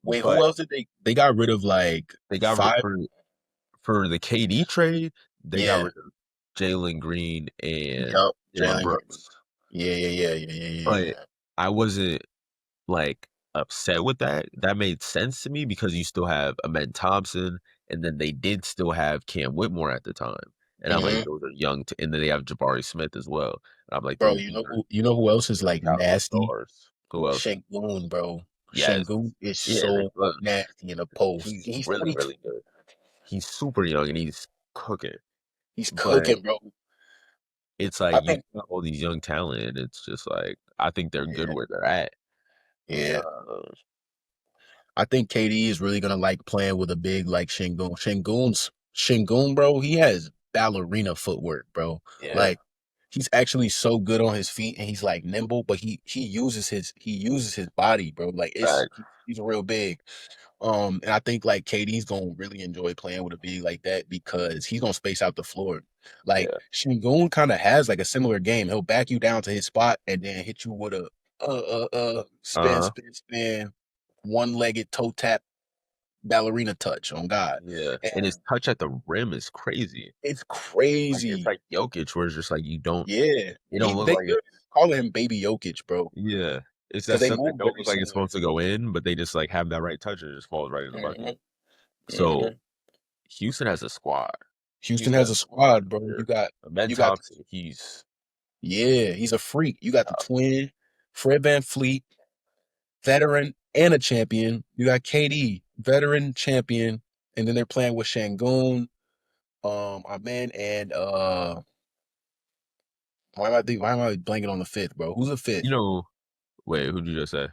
Wait, who But else did they got rid of like they got rid five? for the KD trade, they got Yeah, rid of Jalen Green and yup, Dylan Jalen Green. Brooks. Yeah, yeah, yeah, yeah, yeah, yeah, But yeah. I wasn't like upset with that. That made sense to me because you still have Ahmed Thompson, and then they did still have Cam Whitmore at the time. And I'm like, Hmm. those are young, and then they have Jabari Smith as well. And I'm like, Bro, these are you know who else is young like talented nasty? stars. Who else? Shengun, bro. Yes, Shengun is yeah, so nasty in the post. he's He's really 22. really good. He's super young and he's cooking. He's But cooking, bro. it's I like you think, got all these young talent, and it's just like I think they're good yeah, where they're at. yeah. Uh, I think KD is really gonna like playing with a big like Shingun. Shingun, bro. He has ballerina footwork, bro. yeah, Like he's actually so good on his feet, and he's like nimble, but he uses his body, bro. Like he's real big. And I think like KD's gonna really enjoy playing with a big like that because he's gonna space out the floor. Like yeah, Shingun kind of has like a similar game. He'll back you down to his spot and then hit you with a uh, spin, one-legged toe tap ballerina touch on God. yeah. And And his touch at the rim is crazy. it's Like it's crazy. like Jokic, where it's just like Yeah. it don't look They like literally it's calling him baby Jokic, bro. yeah. It's Because that they stuff that move don't very look like it's similar. supposed to go in, but they just like have that right touch and it just falls right in the bucket. Hmm. So Hmm. Houston has a squad. Houston Houston has has a a squad squad, bro. player. Ben You got Thompson, he's yeah, he's a freak. You got the uh, twin, Fred Van Fleet, veteran and a champion. You got KD, veteran, champion, and then they're playing with Shangoon, our man, and why am I blanking on the fifth, bro? Who's the you fifth? know. Wait, who'd you just say?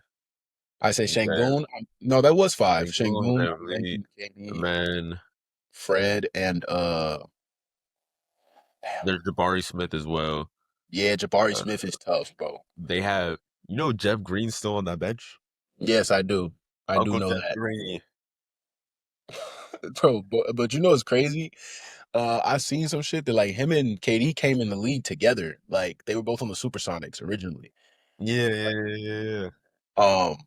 I say You said Shangoon. No, that was five. Sengun, Shangoon, Van our man, Vliet, KD, man. Fred, and damn, There's Jabari Smith as well. yeah, Jabari Uh, Smith is tough, bro. they have, Jeff Green's still on that bench. Yes, I do. I do Uncle know Jeff that. Green. Bro, but you know what's crazy? I seen some shit that like him and KD came in the league together. Like they were both on the Supersonics originally. Yeah, yeah, yeah, yeah, yeah. Um,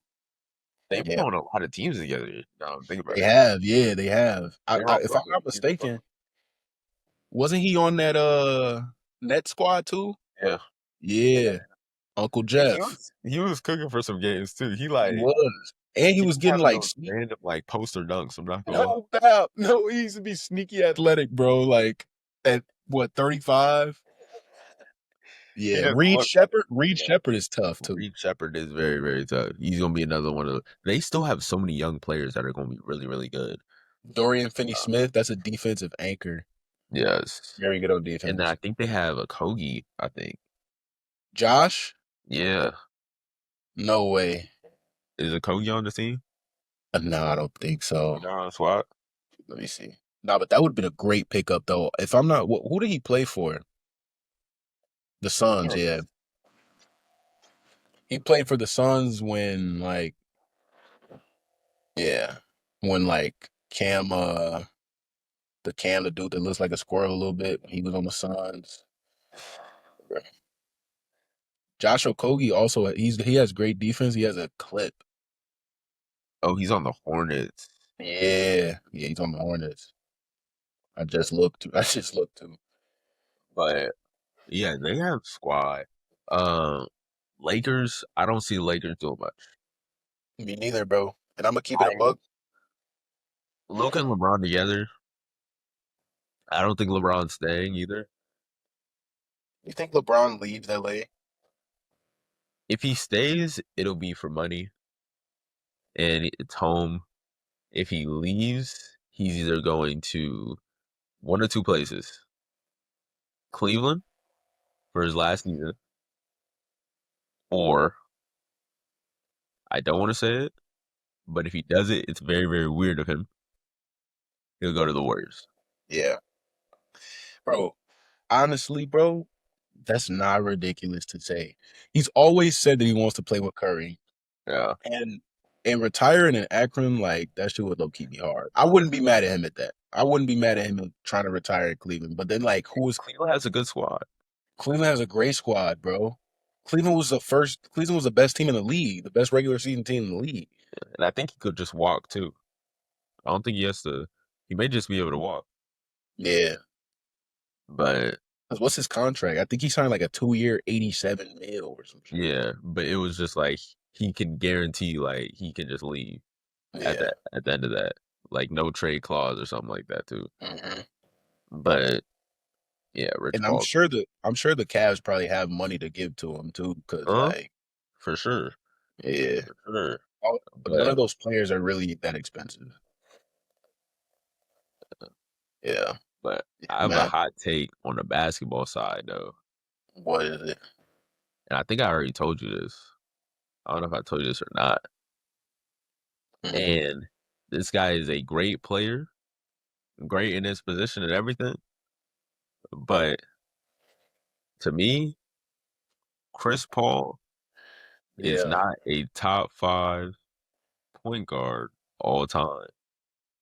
They've been yeah, on a lot of teams together. Now think about they it. have. Yeah, they have. They're all If I'm Brooklyn. not He's from mistaken, Brooklyn. wasn't he on that net squad too? Yeah, yeah. Yeah, Uncle And he Jeff. was he was cooking for some games too. He was, and he He was was getting having like those random like poster dunks. I'm not gonna lie. no doubt. No, he used to be sneaky athletic, bro. Like at what 35? He Yeah, doesn't look like it. Reed Yeah. Shepard is tough too. Reed Shepard is very, very tough. He's gonna be another one of the. They still have so many young players that are gonna be really, really good. Dorian Finney-Smith, that's a defensive anchor. Yes, Very good on and then I defense. think they have a Kogi. I think Josh? Yeah. No way. Is it Kogi on the team? No, I don't think so. You know on the squad? Let me see. No, but that would have been a great pickup though. If I'm not, who did he play for? The Suns. Yeah, Yes. he played for the Suns yeah, when the dude that looks like a squirrel a little bit, he was on the Suns. Josh Okogie also he has great defense. He has a clip. Oh, he's on the Hornets. Yeah, yeah, he's on the Hornets. I just looked. I just looked too. But yeah, they have squad. Um, Lakers, I don't see Lakers doing much. Me neither, bro. And I'm gonna keep it a I buck. Luka and LeBron together. I don't think LeBron's staying either. You think LeBron leaves LA? If he stays, it'll be for money and it's home. If he leaves, he's either going to one or two places. Cleveland for his last season, or I don't want to say it, but if he does it, it's very, very weird of him. He'll go to the Warriors. Yeah, bro. Honestly, bro, that's not ridiculous to say. He's always said that he wants to play with Curry, Yeah. and retiring in Akron, like that shit would low key be hard. I wouldn't be mad at him at that. I wouldn't be mad at him trying to retire in Cleveland. But then, like, who is Cleveland has a good squad. Cleveland has a great squad, bro. Cleveland was the best team in the league, the best regular season team in the league. And I think he could just walk too. I don't think he has to. He may just be able to walk. Yeah. But 'Cause what's his contract? I think he signed like a 2 year, 87 mil or some shit. yeah, but it was just like he can guarantee like he can just leave Yeah. at the end of that. Like no trade clause or something like that too. hmm But yeah, Rich And Paul. I'm sure the Cavs probably have money to give to him too, because Huh? like, For sure. yeah, For sure. none of But those players are really that expensive. Yeah. but Yeah, I have a man. hot take on the basketball side though. What is it? And I think I already told you this. I don't know if I told you this or not. Mhm. And this guy is a great player, great in his position and everything. But to me, Chris Paul is Yeah. not a top five point guard all time.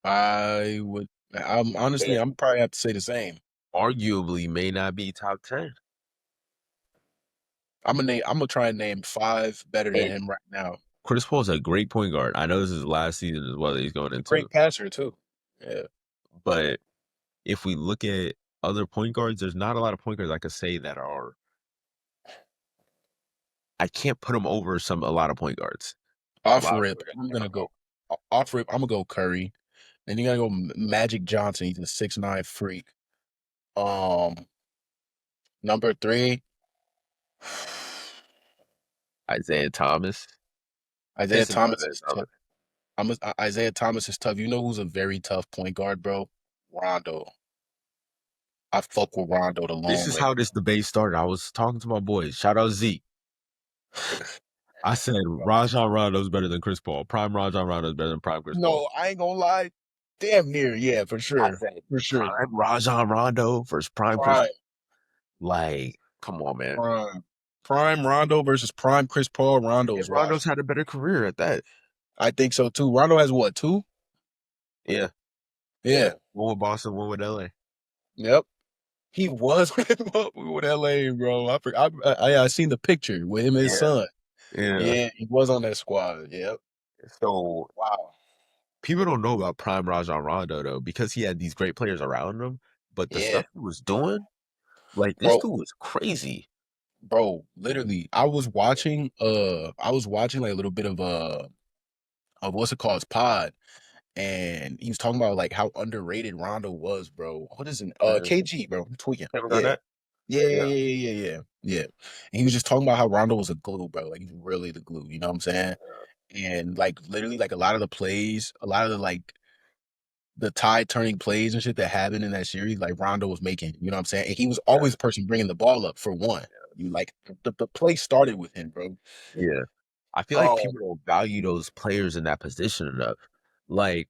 I'm honestly, And I'm probably have to say the same. arguably may not be top 10. I'm gonna try and name five better than And him right now. Chris Paul's a great point guard. I know this is his last season as well that he's going He's a into. great passer too. Yeah. But if we look at other point guards, there's not a lot of point guards I could say that are. I can't put them over a lot of point guards. A Off lot of rip, point guards I'm can't gonna put them go over. off rip. I'm gonna go Curry. Then you gotta go Magic Johnson. He's a 6'9" freak. Um, number three, Isaiah Thomas. Isaiah Pistons have Thomas Isaiah is tough. Thomas. Isaiah Thomas is tough. You know who's a very tough point guard, bro? Rondo. I fuck with Rondo the This long is way. how this debate started. I was talking to my boys. Shout out Zeke. I said Rajon Rondo is better than Chris Paul. Prime Rajon Rondo is better than prime Chris Paul. No, I ain't gonna lie. Damn near, yeah, for I sure, said for sure. prime Rajon Rondo versus prime Chris. Prime, Like, come on, man. prime Rondo versus prime Chris Paul. And Rondo's Rondo's washed. had a better career at that. I think so too. Rondo has what, two? Yeah. Yeah. One with Boston, one with LA. Yep. He was with LA, bro. I seen the picture with him and his Yeah. son. Yeah. Yeah, he was on that squad. Yep. So Wow. people don't know about prime Rajon Rondo though, because he had these great players around him. But the Yeah, stuff he was doing, like this bro, dude was crazy. literally, I was watching like a little bit of what's it called, his pod, and he was talking about like how underrated Rondo was, bro. What is it? Yeah. KG, bro. I'm tweaking. Kevin Yeah. Garnett? Yeah, yeah, Yeah. yeah, yeah, yeah, yeah. Yeah. And he was just talking about how Rondo was a glue, bro. Like he's really the glue, you know what I'm saying? And like literally like a lot of the plays, a lot of the tide turning plays and shit that happened in that series, like Rondo was making, you know what I'm saying? And he was Yeah. always the person bringing the ball up for one. You like the play started with him, bro. Yeah. I feel like Oh, people don't value those players in that position enough. Like,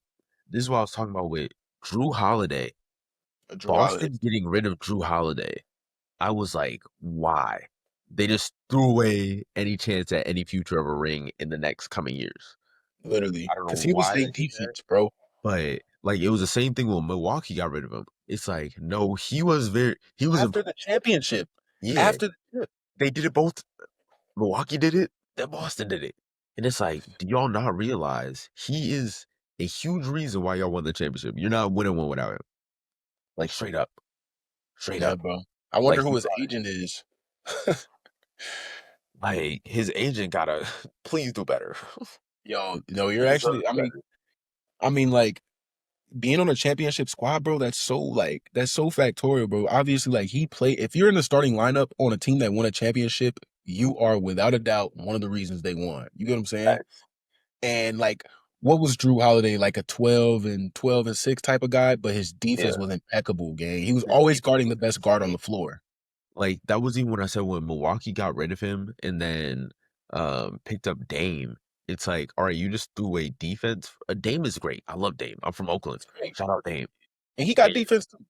this is what I was talking about with Drew Holiday. Drew Holiday, Boston getting rid of Drew Holiday. I was like, why? They just threw away any chance at any future of a ring in the next coming years. literally, I don't because know he was why their they did that, defense, bro. but like it was the same thing when Milwaukee got rid of him. It's like, no, he was After the championship, yeah, after the chip. they did it both. Milwaukee did it, then Boston did it. And it's like, do y'all not realize he is a huge reason why y'all won the championship? You're not winning one without him. Like straight up. Straight Yeah, up. bro. I Like wonder who he his brought agent is. like his agent gotta please do better. Yo, no, He you're actually. deserves I mean, better. I mean, like being on a championship squad, bro. That's so factorial, bro. Obviously, like he played. If you're in the starting lineup on a team that won a championship, you are without a doubt one of the reasons they won. You get what I'm saying? Facts. And like, what was Drew Holiday like a 12 and 6 type of guy? But his defense Yeah. was impeccable, gang. He was His always defense guarding was the best guard on insane. the floor. Like that was even when I said when Milwaukee got rid of him and then picked up Dame. It's like, all right, you just threw away defense. Dame is great. I love Dame. I'm from Oakland. It's great, Shout out Dame. and he got And defense too.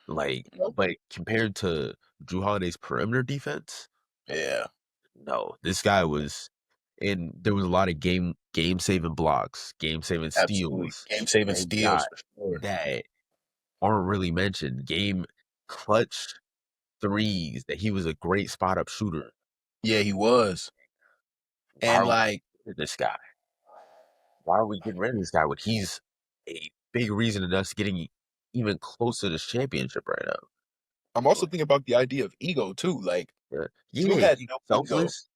like, You know? but compared to Drew Holiday's perimeter defense, Yeah, no, this guy was, and there was a lot of game saving blocks, game saving absolutely. steals Game saving that he steals got for sure. that aren't really mentioned. Game clutch threes that he was a great spot up shooter. Yeah, he was. Why And are we like, getting rid of this guy? Why are we getting rid of this guy when he's a big reason in us getting even closer to this championship right now? I'm also Like, thinking about the idea of ego too. Like, Drew yeah, had he's no ego. selfless.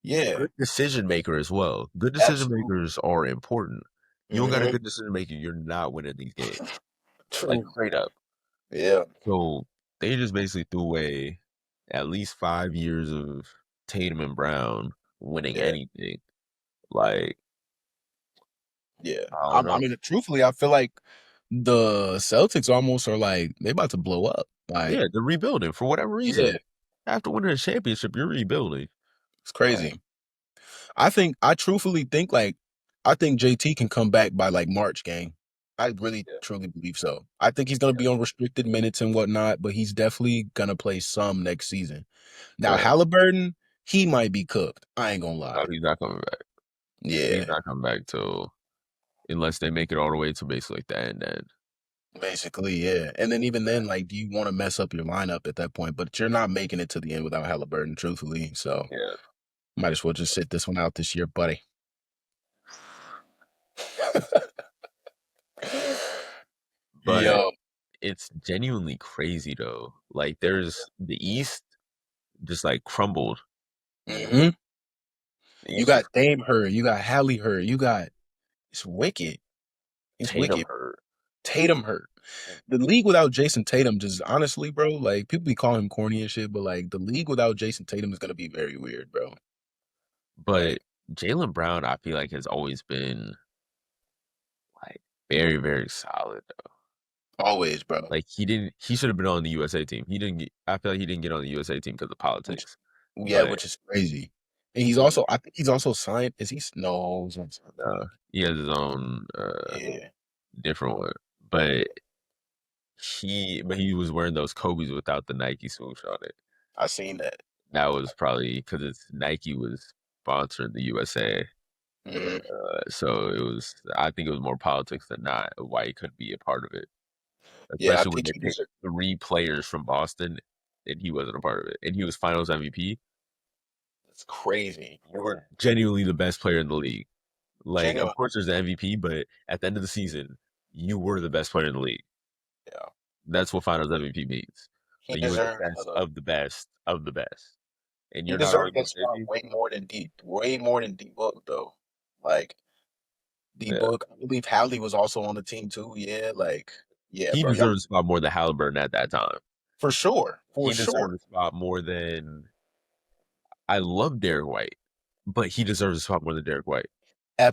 Yeah, Good decision maker as well. Good decision absolutely. makers are important. You don't got a Hmm. good decision maker, you're not winning these games. Like True. straight up. Yeah, So they just basically threw away at least 5 years of Tatum and Brown winning yeah, anything. Like, yeah. I don't I know. mean, truthfully, I feel like the Celtics almost are like they about to blow up. Like, Yeah, they're rebuilding for whatever yeah, reason. After winning a championship, you're rebuilding. it's Like, crazy. I truthfully think like I think JT can come back by like March game. I really yeah, truly believe so. I think he's gonna yeah, be on restricted minutes and whatnot, but he's definitely gonna play some next season. Now yeah. Halliburton, he might be cooked. I ain't gonna No, lie. he's not coming back. He's Yeah, not coming back till unless they make it all the way to basically like the end. basically, yeah. And then even Yeah, then, like, do you want to mess up your lineup at that point? But you're not making it to the end without Halliburton, truthfully. So yeah. might as well just sit this one out this year, buddy. But Yo, it's genuinely crazy though. Like there's the East just like crumbled. hmm The you East just got Dame hurt, you got Hallie hurt, you got it's wicked. It's Tatum wicked. hurt. Tatum hurt. The league without Jason Tatum, just honestly, bro, like people be calling him corny and shit, but like the league without Jason Tatum is gonna be very weird, bro. But Like Jalen Brown, I feel like has always been like very, very solid. always, bro. Like he should have been on the USA team. He didn't get, I feel like he didn't get on the USA team because of Which politics. yeah, But which is crazy. And he's yeah, also I think he's also signed. Is he no, he's not signed. he has his own Yeah, different one. But he was wearing those Kobe's without the Nike swoosh on it. I seen that. That was probably because it's Nike was sponsoring the USA. Mhm. So it was, I think it was more politics than not why he couldn't be a part of it, Yeah, I especially when think they he picked deserves three players from Boston and he wasn't a part of it. And he was finals MVP. it's crazy. You were genuinely the best player in the league. Like, of Genuine. course, there's the MVP, but at the end of the season, you were the best player in the league. Yeah. That's what finals MVP means. He Like, you were the deserves best of the best of the best. And he you're not deserves arguing that with spot JT? way more than D Book though. Like D Yeah. Book, I believe Hallie was also on the team too. Yeah, like yeah, He bro. Y'all deserves a spot more than Halliburton at that time. for sure. For He sure. deserves a spot more than I love Derek White, but he deserves a spot more than Derek White.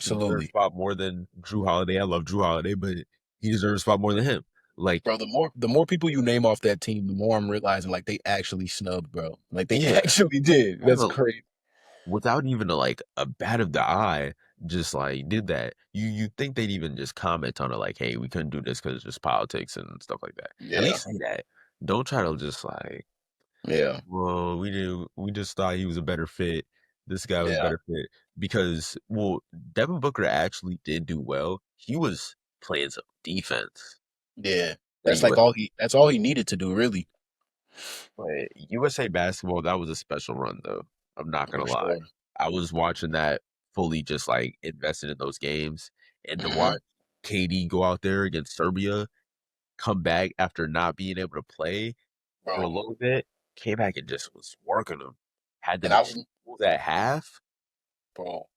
He deserves a Absolutely. spot more than Drew Holiday. I love Drew Holiday, but he deserves a spot more than him. Like, Bro, the more people you name off that team, the more I'm realizing like they actually snubbed, bro. Like they yeah, actually did. That's crazy. without even a bat of the eye, just like did that. You think they'd even just comment on it like, hey, we couldn't do this because it's just politics and stuff like that. At Yeah, least say that. Don't try to just like, yeah, well, we just thought he was a better fit. This guy was a yeah, better fit because well, Devin Booker actually did do well. He was playing some defense. yeah. But That's like all he needed to do, really. USA basketball, that was a special run though. I'm not gonna For lie. sure. I was watching that fully just like invested in those games and to Hmm. watch KD go out there against Serbia, come back after not being able to play for a Bro. little bit, came back and just was working them. Had And them I chill was, at half. bro.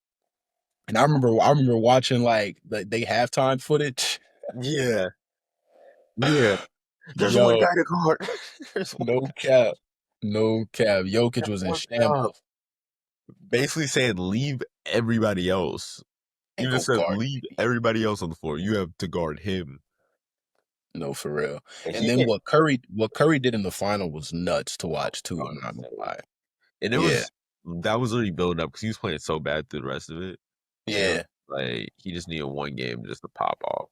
And I remember watching like they halftime footage. Yeah. Yeah. There's one Yo, guy to guard. There's one no guy. cap. No cap. Jokic Got was in one job. shambles. Basically saying leave everybody else. And You just go said guard leave KD. everybody else on the floor. You have to guard him. No, for real. And And he then did. what Curry did in the final was nuts to That watch was too. so I'm not gonna insane. lie. And it Yeah. was that was already building up because he was playing so bad through the rest of it. And it was Yeah. like he just needed one game just to pop off.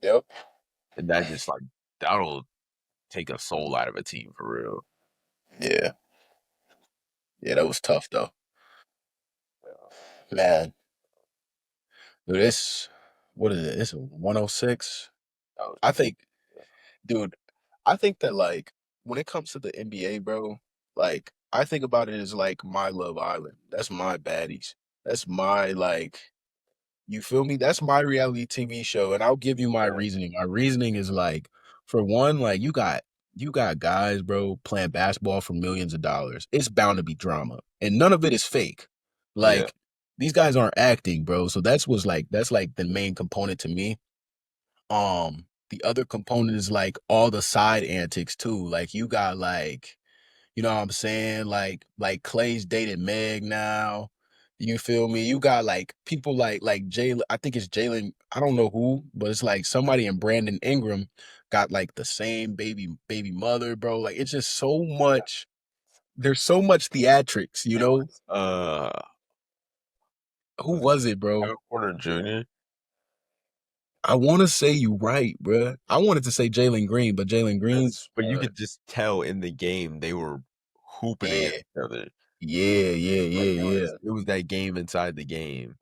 Yep. And that just like that'll take a soul out of a team for real. Yeah. Yeah, that was tough though. Man, dude, what is it? It's a 106. That was I think, dude, I think that like when it comes to the NBA, bro, like I think about it as like my Love Island. That's my baddies. That's my like you feel me? That's my reality TV show, and I'll give you my yeah, reasoning. My reasoning is like, for one, like you got guys, bro, playing basketball for millions of dollars. It's bound to be drama, and none of it is fake. yeah, Like these guys aren't acting, bro. So that's like the main component to me. The other component is like all the side antics too. Like you got like you know what I'm saying? Like Clay's dated Meg now. You feel me? You got like people like Jalen. I think it's Jalen. I don't know who, but it's like somebody in Brandon Ingram got like the same baby mother, bro. Like it's just so much. There's so much theatrics, you it know? was Who was it was it, bro? Kevin Porter Jr.? I want to say you right, bro. I wanted to say Jalen Green, but Jalen Green's, But you could just tell in the game they were hooping against yeah, each other. yeah, yeah, Like yeah, yeah. it was that game inside the game.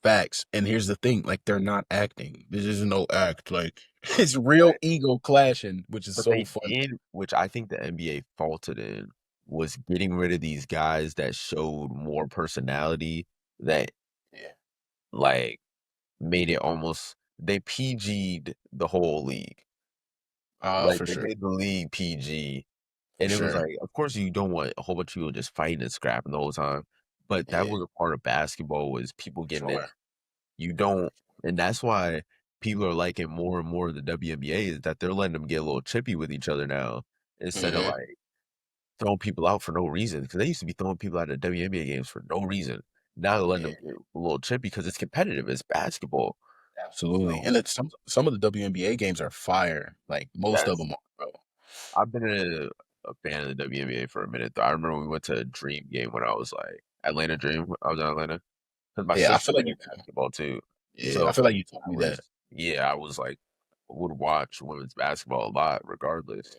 Facts. And here's the thing, like they're not acting. This is no act. Like it's real ego clashing, which is But so they funny. did, which I think the NBA faulted in, was getting rid of these guys that showed more personality that Yeah. like made it almost they PG'd the whole league. Like For they sure. made the league PG. For And it was sure. like, of course you don't want a whole bunch of people just fighting and scrapping the whole time. But that Yeah. was a part of basketball was people For getting it. sure. You don't and that's why people are liking more and more of the WNBA is that they're letting them get a little chippy with each other now instead of Hmm. like throwing people out for no reason. Because they used to be throwing people out of WNBA games for no reason. Now they're letting Yeah. them get a little chippy because it's competitive. It's basketball. Absolutely. So And it's some of the WNBA games are fire. Like most of that's them are, bro. I've been a fan of the WNBA for a minute. Though. I remember we went to a Dream game when I was like Atlanta Dream. I was in Atlanta because my Yeah, I sister feel like played you basketball too. yeah, I So feel like you told I me that. was yeah, I was like would watch women's basketball a lot regardless.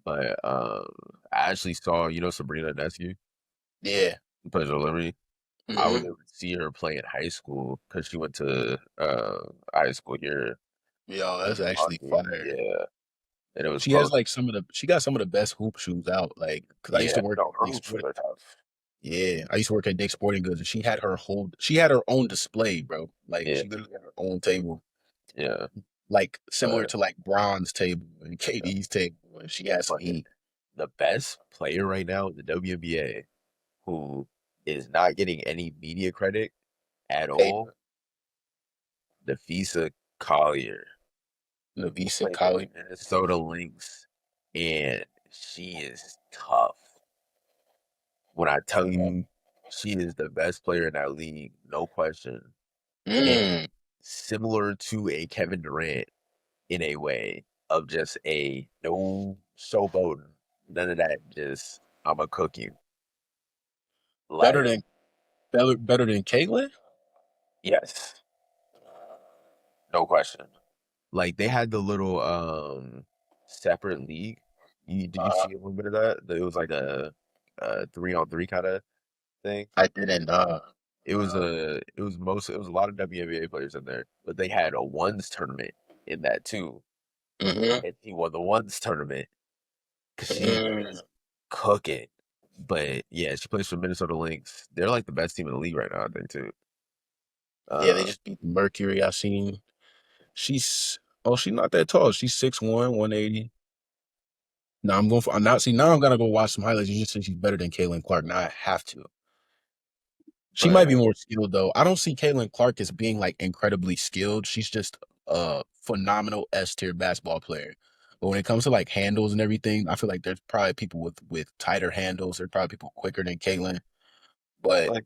But I actually saw Sabrina Nescu Yeah. who plays for Liberty. I was Hmm. able to see her play in high school because she went to high school here Yo, that's in actually Market. fire. Yeah, and it was She has close. like she got some of the best hoop shoes out. Like, cause I used Yeah, to work no, at her Dick's hoops Sporting. are tough. Yeah, I used to work at Dick's Sporting Goods, and she had her own display, bro. Like Yeah, she literally had her own table, yeah, like similar but to like Bron's table and yeah, KD's table, and she had some but heat. the best player right now in the WNBA who is not getting any media credit at all, Paper, Nafisa Collier, who Navisa plays for the Collie. Minnesota Lynx, and she is tough. When I tell you she is the best player in that league, no question. And Mm, similar to a Kevin Durant in a way. of just a no showboating, none of that. Just I'm a cook you. Better Like than better than Caitlyn? yes, no question. Like they had the little separate league. Did you Uh, see a little bit of that? It was like a 3-on-3 kind of thing. I didn't. It was a lot of WNBA players in there, but they had a ones tournament in that too. Hmm. And he won the ones tournament because she Hmm. was cooking. But yeah, she plays for Minnesota Lynx. They're like the best team in the league right now, I think too. Yeah, they Uh, just beat Mercury. I seen. She's not that tall. She's 6'1", 180. Now I'm going for. I'm not see now. I'm gonna go watch some highlights. You just said she's better than Caitlin Clark. Now I have to. She might be but more skilled though. I don't see Caitlin Clark as being like incredibly skilled. She's just a phenomenal S tier basketball player. But when it comes to like handles and everything, I feel like there's probably people with tighter handles. There's probably people quicker than Caitlin. But like,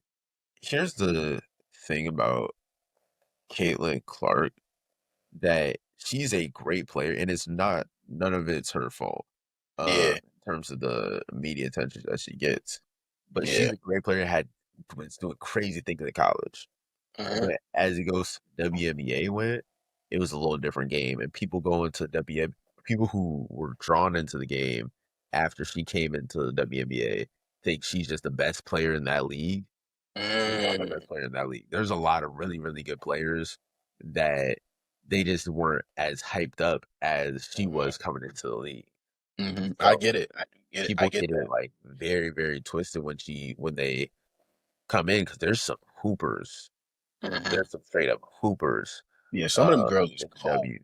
here's the thing about Caitlin Clark that she's a great player, and it's not none of it's her fault. yeah, In terms of the media attention that she gets, but she's yeah. a great player. Was doing crazy things in college. Mhm. But as it goes, WNBA went, it was a little different game, and people go into WNBA, people who were drawn into the game after she came into the WNBA think she's just the best player in that league. She's not the Mm, best player in that league. There's a lot of really, really good players that they just weren't as hyped up as she mhm, was coming into the league. mhm. I So get it. I do get it. I people get get it that. like very, very twisted when they come in because there's some hoopers. Mhm. There's some straight up hoopers Yeah, some of them girls is in the cold. W.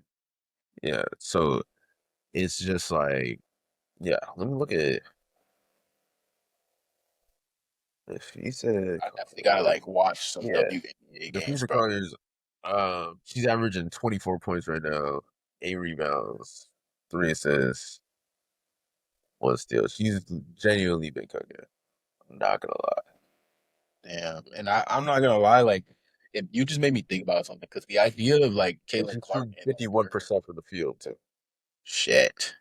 Yeah. So it's just like, yeah, let me look at if he said I definitely gotta like watch some yeah. WNBA The games, future bro. Connors, she's averaging 24 points right now, 8 rebounds, 3 assists, 1 steal. She's genuinely been cooking. I'm not gonna lie. Damn. And I'm not gonna lie, like if you just made me think about something because the idea of like And Caitlin she's Clark shooting and her 51% from the field too. shit.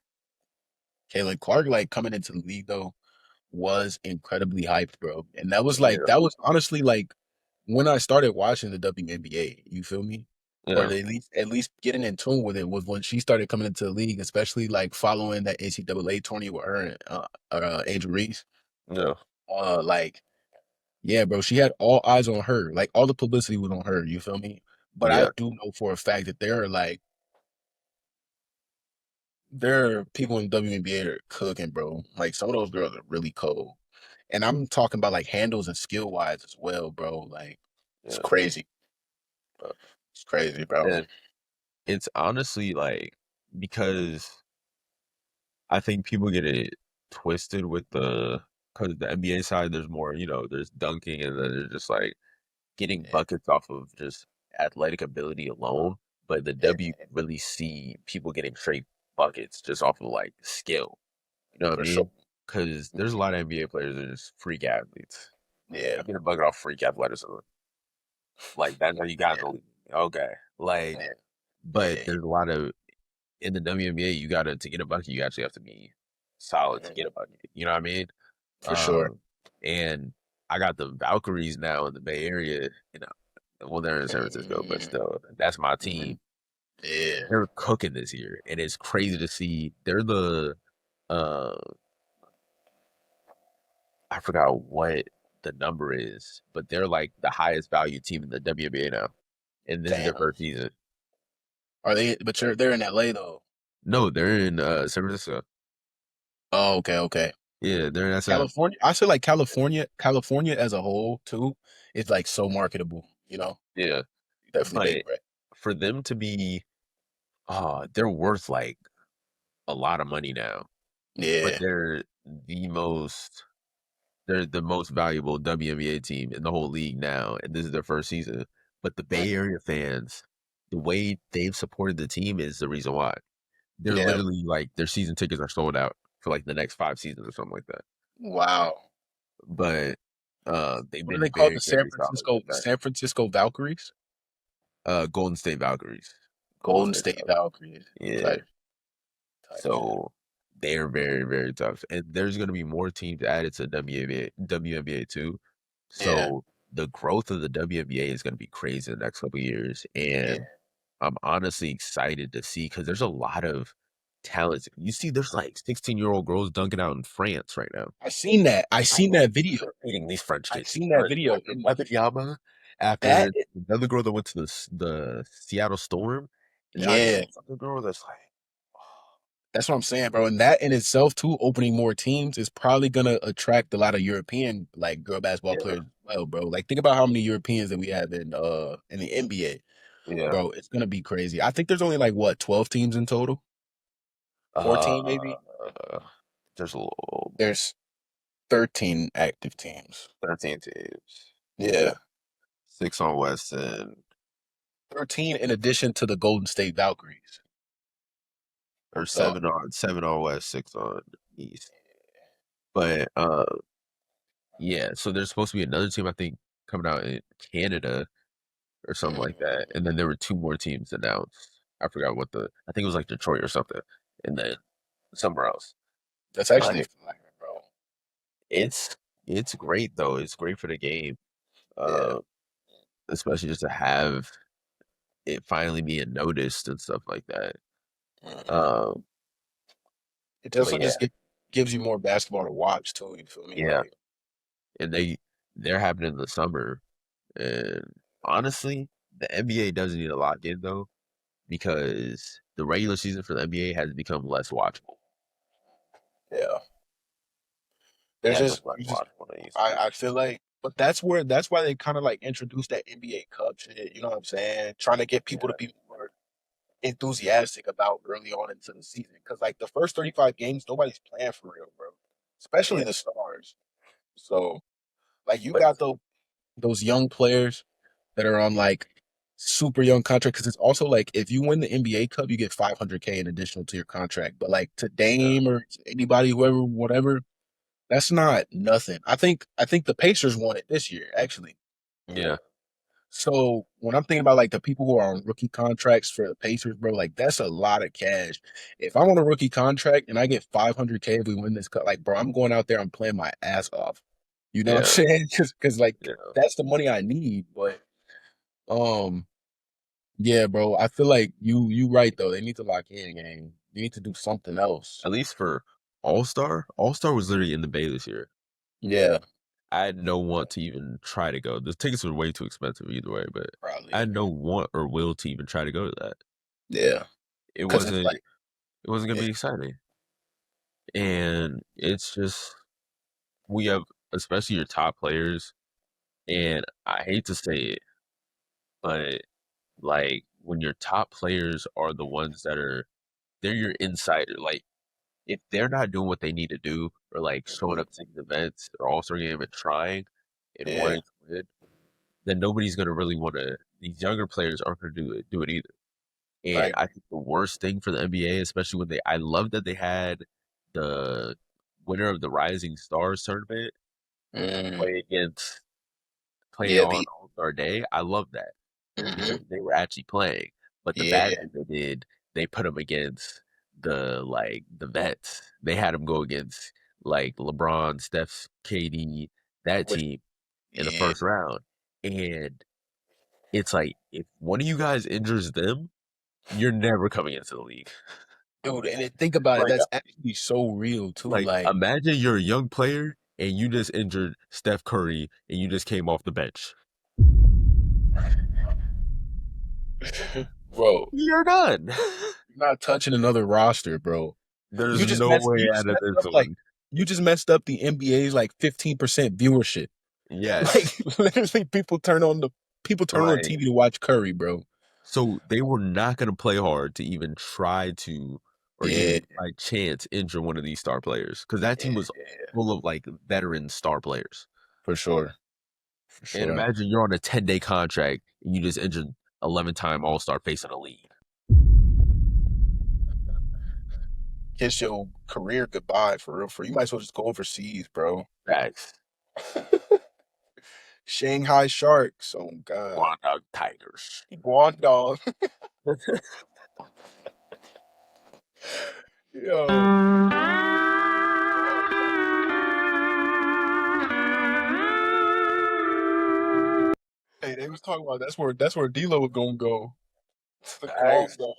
Caitlin Clark like coming into the league though was incredibly hyped, bro. And Yeah, that was honestly like when I started watching the WNBA, you feel me? Or yeah, at least getting in tune with it was when she started coming into the league, especially like following that NCAA tourney with her and Angel Reese. yeah, Like yeah, bro, she had all eyes on her. Like all the publicity was on her, you feel me? But I yeah, do know for a fact that there are people in WNBA that are cooking, bro. Like some of those girls are really cold. And I'm talking about like handles and skill wise as well, bro. Like it's yeah. crazy. It's crazy, bro. And it's honestly like because I think people get it twisted with because the NBA side, there's more, there's dunking and then there's just like getting Yeah, buckets off of just athletic ability alone. But the yeah, W you really see people getting straight buckets just off of like skill. You know what I for sure. mean? Because there's a lot of NBA players that are just freak athletes. Yeah, I get a bucket off freak athleticism. Like that's how you got in yeah, the league. Okay. Like, yeah, but yeah, there's a lot of in the WNBA, you gotta to get a bucket, you actually have to be solid to mhm, get a bucket. You know what I mean? for sure. Um, and I got the Valkyries now in the Bay Area. Well, they're in San Francisco, but Mhm, still, that's my mhm. team. Yeah, They're cooking this year, and it's crazy to see. They're the uh, I forgot what the number is, but they're like the highest value team in the WNBA now, and this is their damn. first season. Are they? But they're in LA though. No, they're in San Francisco. Oh, okay, okay. Yeah, they're in SM. California. I feel like California as a whole too is like so marketable. Yeah, Definitely but make bread. for them to be, they're worth like a lot of money now, but Yeah, they're the most valuable WNBA team in the whole league now, and this is their first season. But the Bay Area fans, the way they've supported the team is the reason why. They're yeah. literally like their season tickets are sold out for like the next 5 seasons or something like that. Wow. But they've What are been they called? very, The very solid with that. San Francisco Valkyries? Golden State Valkyries. Golden Golden State State Valkyries. Valkyries. Yeah. Okay. So they're very, very tough. And there's going to be more teams added to WNBA too. Yeah, So the growth of the WNBA is going to be crazy in the next couple of years. yeah. And I'm honestly excited to see because there's a lot of talent. You see, there's like 16-year-old girls dunking out in France right now. I seen that. I I'm seen like, that video. they're beating these French I kids. seen that video. After And Wembanyama, that, after another girl that went to the Seattle Storm, and now you see yeah, this other girl that's like, that's what I'm saying, bro. And that in itself, too, opening more teams is probably gonna attract a lot of European like girl basketball yeah, players as well, bro. Like think about how many Europeans that we have in the NBA, yeah. bro. It's gonna be crazy. I think there's only like what 12 teams in total, Uh, 14 maybe. there's a little There's 13 active teams. 13 teams. Yeah, Yeah, 6 on West and 13 in addition to the Golden State Valkyries. or So 7 on West, 6 on East. But yeah, so there's supposed to be another team I think coming out in Canada or something like that. And then there were 2 more teams announced. I forgot what I think it was like Detroit or something. And then somewhere else. that's actually But fire, bro. it's it's great though. It's great for the game. Yeah. Uh, especially just to have it finally being noticed and stuff like that. Mhm. Um, It but also yeah, just gives you more basketball to watch too. You feel me? yeah. Like, And they're happening in the summer. And honestly, the NBA doesn't need a lock in though, because the regular season for the NBA has become less watchable. yeah, It there's has been just less you just watchable than it used to be. I feel like, but that's why they kind of like introduced that NBA Cup shit. You know what I'm saying? Trying to get people to Yeah, be more enthusiastic about early on into the season because like the first 35 games, nobody's playing for real, bro. Especially yeah. the stars. So like you But got those young players that are on like super young contract because it's also like if you win the NBA Cup, you get 500K in additional to your contract. But like to yeah, Dame or anybody, whoever, whatever, that's not nothing. I think the Pacers won it this year, actually. yeah, So when I'm thinking about like the people who are on rookie contracts for the Pacers, bro, like that's a lot of cash. If I'm on a rookie contract and I get 500K if we win this cup, like bro, I'm going out there, I'm playing my ass off. You know what I'm yeah, saying? Because like yeah. that's the money I need. But um, yeah, bro, I feel like you right though. They need to lock in, gang. You need to do something else. At least for All Star. All Star was literally in the Bay this year. Yeah, I had no want to even try to go. The tickets were way too expensive either way, but I probably. had no want or will to even try to go to that. Yeah, It because it's wasn't like it wasn't gonna yeah, be exciting. And it's just we have especially your top players, and I hate to say it, but like when your top players are the ones they're your insider. Like if they're not doing what they need to do or like showing mhm, up to these events or all-star game and trying and yeah, wanting to win, then nobody's gonna really want to. These younger players aren't gonna do it either. I And I agree. think the worst thing for the NBA, especially when I love that they had the winner of the Rising Stars tournament Mm, play against play yeah, on the All Star Day. I love that because mhm, they were actually playing. But the bad yeah, thing they did, they put them against the vets. They had them go against like LeBron, Steph, KD, that which team in the yeah, first round. And it's like if one of you guys injures them, you're never coming into the league. dude. And then think about it. Like That's actually so real too. like Like, imagine you're a young player and you just injured Steph Curry and you just came off the bench. bro, You're done. you're not touching another roster, bro. There's no way You just out of messed this up like one. you just messed up the NBA's like 15% viewership. Like Yes. literally, people turn on Like TV to watch Curry, bro. so they were not gonna play hard to even try to or Yeah, even by chance injure one of these star players. Because that team was yeah, full of like veteran star players. for sure, for And sure. imagine you're on a 10-day contract and you just injured 11-time All-Star face of the league. Kiss your career goodbye for real. For you might as well just go overseas, bro. Facts. Shanghai Sharks. Oh God, Guangdong Tigers. Guangdong. Yo. Hey, they was talking about that's where D'Lo was gonna go. The golf Facts. ball.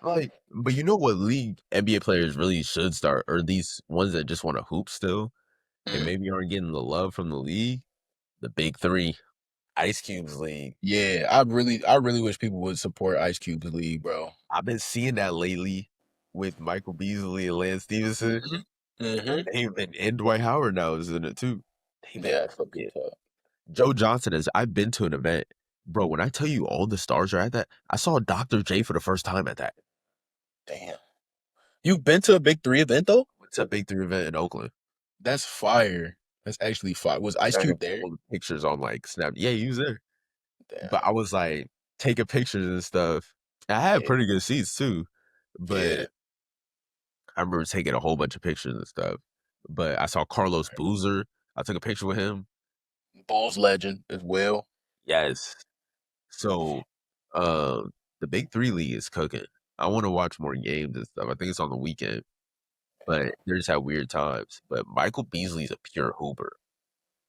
Like, but you know what league NBA players really should start, or these ones that just want to hoop still, and Mm. maybe aren't getting the love from the league? The big three, Ice Cube's league. Yeah, I really wish people would support Ice Cube's league, bro. I've been seeing that lately with Michael Beasley and Lance Stevenson. Hmm. Hmm. They've been, and Dwight Howard now is in it too. They've been Yeah, that's fucking cooking. tough. Joe Johnson is. I've been to an event, bro. When I tell you all the stars are at that, I saw Dr. J for the first time at that. Damn. You've been to a big three event though? It's a big three event in Oakland. That's fire. That's actually fire. Was Ice I have Cube there? all the pictures on like Snap. Yeah, he was there. But Damn. I was like taking pictures and stuff. I had Yeah. pretty good seats too, Yeah. but I remember taking a whole bunch of pictures and stuff. But I saw Carlos Boozer. I took a picture with him. Bulls legend as well. Yes. So, the Big Three League is cooking. I want to watch more games and stuff. I think it's on the weekend, but they just have weird times. But Michael Beasley's a pure hooper,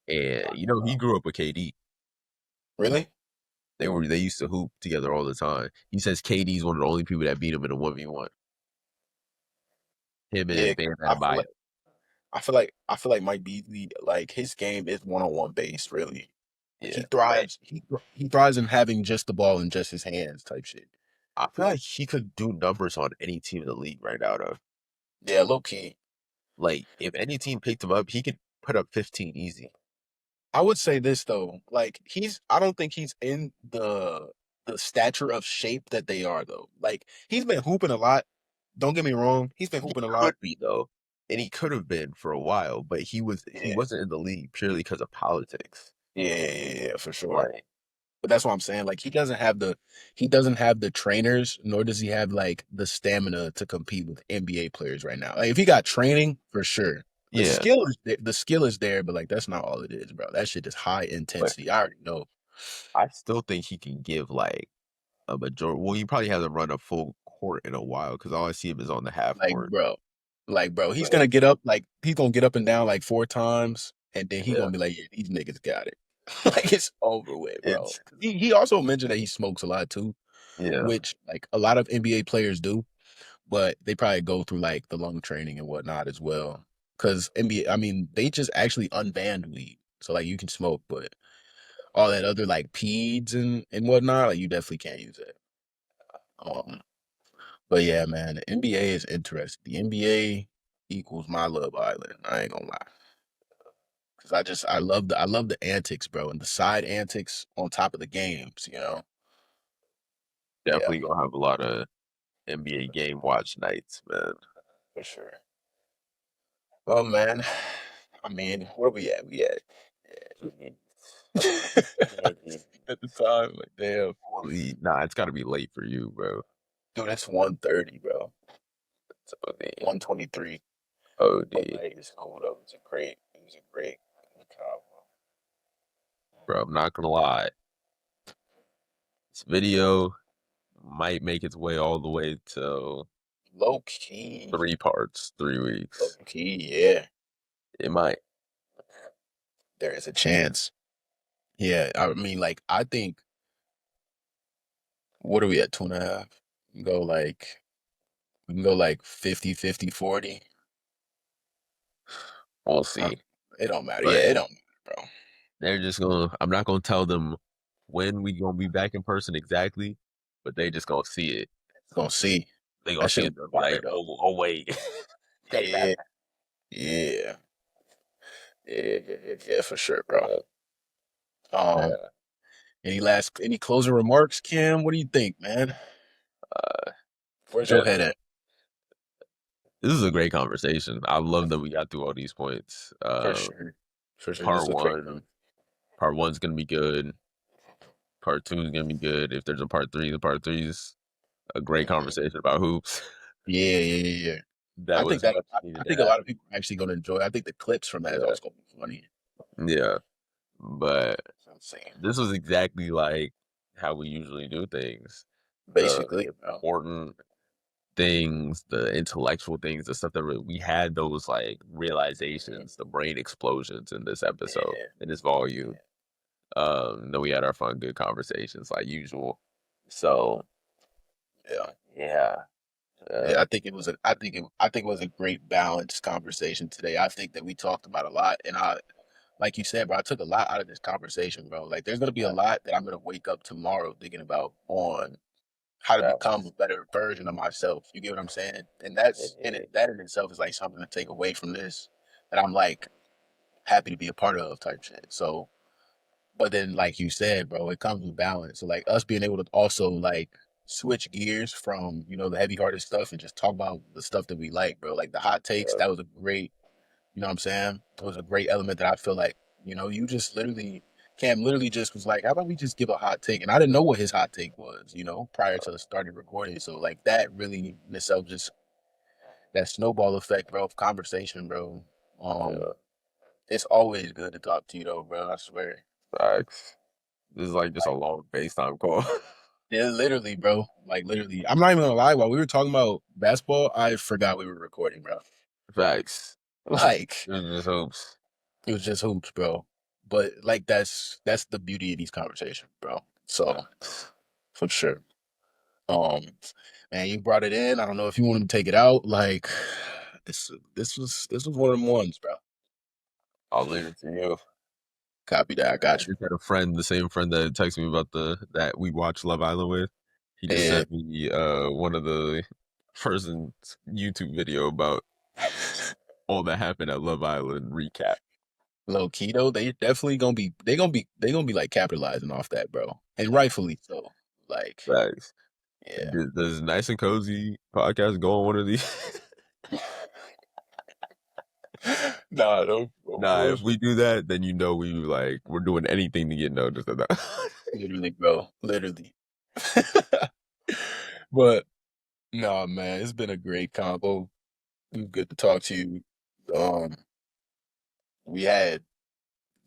and he grew up with KD. Really? They used to hoop together all the time. He says KD's one of the only people that beat him in a 1v1. Him Yeah. and Bam I feel Adebayo. like I feel like Mike Beasley, like his game is one-on-one based, really. Like he Yeah, man. thrives. He thrives in having just the ball in just his hands type shit. I feel like he could do numbers on any team in the league right now, though. Yeah, low key. Like, if any team picked him up, he could put up 15 easy. I would say this though, like I don't think he's in the stature of shape that they are though. Like he's been hooping a lot. Don't get me wrong, he's been He hooping a lot. could be though, and he could have been for a while, but he Yeah, wasn't in the league purely because of politics. yeah, for sure. Like, But that's what I'm saying. Like he doesn't have the trainers, nor does he have like the stamina to compete with NBA players right now. Like if he got training, for sure. The yeah, skill is the skill is there, but like that's not all it is, bro. That shit is high but intensity. I already know. I still think he can give like a majority. Well, he probably hasn't run a full court in a while because all I see him is on the half Like, court. bro, he's But gonna get up, like he's gonna get up and down like 4 times, and then he yeah, gonna be like, yeah, these niggas got it. Like it's over with, bro. it's 'Cause he also mentioned that he smokes a lot too, yeah, which like a lot of NBA players do, but they probably go through like the lung training and whatnot as well. Cause NBA, I mean, they just actually unbanned weed. So like you can smoke, but all that other like peds and whatnot, like you definitely can't use it. Um, but yeah, man, the NBA is interesting. The NBA equals my Love Island. I ain't gonna lie. Cause I love the antics, bro, and the side antics on top of the games. Yeah, definitely gonna have a lot of NBA game watch nights, man. for sure. Well, man, I mean, where we at? We at at the time, like damn, Holy, nah, it's got to be late for you, bro. dude, it's 1:30, bro. It's OD. 1:23. But OD. like, it's cool though. It was a great combo. Bro, I'm not gonna lie. This video might make its way all the way to Low key, 3 parts, three low weeks. key, yeah. It might. There is a chance. Yeah, I mean, like, I think, what are we at, 2.5? We can go like, we can go like 50, 50, 40. We'll Uh, see. It don't matter. Yeah, But it don't matter, bro. they're just gonna. I'm not gonna tell them when we gonna be back in person exactly, but they just gonna see it. It's gonna see. They gonna That see shit it. is They'll be fire like, though. oh wait, take that Yeah, back. yeah, yeah, for sure, bro. Um, Yeah. any closing remarks, Kim? What do you think, man? Uh, Where's your man, head at? this is a great conversation. I love that we got through all these points. For sure. For sure. This Part is a great one, one. part one's gonna be good. Part two is gonna be good. If there's a part three, the part three is a great Mhm. conversation about hoops. Yeah, yeah, yeah, yeah. That I think was that much I needed to think a lot of happen. people are actually gonna enjoy. I think the clips from that is Yeah, also gonna be funny. yeah. But That's what I'm saying. this was exactly like how we usually do things. The Basically, bro. important things, the intellectual things, the stuff that we had those like realizations, the brain explosions in this episode, Yeah, in this volume. Then we had our fun, good conversations like usual. So yeah. yeah, Yeah, I think it was a great balanced conversation today. I think that we talked about a lot, and like you said, bro, I took a lot out of this conversation, bro. Like, there's gonna be a lot that I'm gonna wake up tomorrow thinking about on how to become a better version of myself. You get what I'm saying? And that in itself is like something to take away from this that I'm like happy to be a part of type shit. So, but then like you said, bro, it comes with balance. So like us being able to also like switch gears from, you know, the heavy hearted stuff and just talk about the stuff that we like, bro. Like the hot takes, that was a great, you know what I'm saying? It was a great element that I feel like, you know, you just literally Cam literally just was like, how about we just give a hot take? And I didn't know what his hot take was, you know, prior to starting recording. So like that really in itself just that snowball effect, bro, of conversation, bro. Um, yeah, it's always good to talk to you though, bro. I swear. facts. This is like just a Like, long FaceTime call. yeah, literally, bro. Like literally. I'm not even gonna lie, while we were talking about basketball, I forgot we were recording, bro. Facts. Like It just hopes. it was just hoops, bro. But like that's the beauty of these conversations, bro. So Facts. for sure. Um man, you brought it in. I don't know if you want to take it out. Like this was one of them ones, bro. I'll leave it to you. Copy that. I I got you. just had a friend, the same friend that texted me about that we watched Love Island with. He just Yeah. sent me one of the person's YouTube video about all that happened at Love Island recap. Low key though, they gonna be like capitalizing off that, bro. And rightfully so. Like, Facts. yeah. Does Nice and Cozy podcast go on one of these? Nah, no Nah, if bullshit. we do that, then you know we're doing anything to get noticed. Literally, bro. Literally. But nah, man, it's been a great combo. It was good to talk to you. Um, we had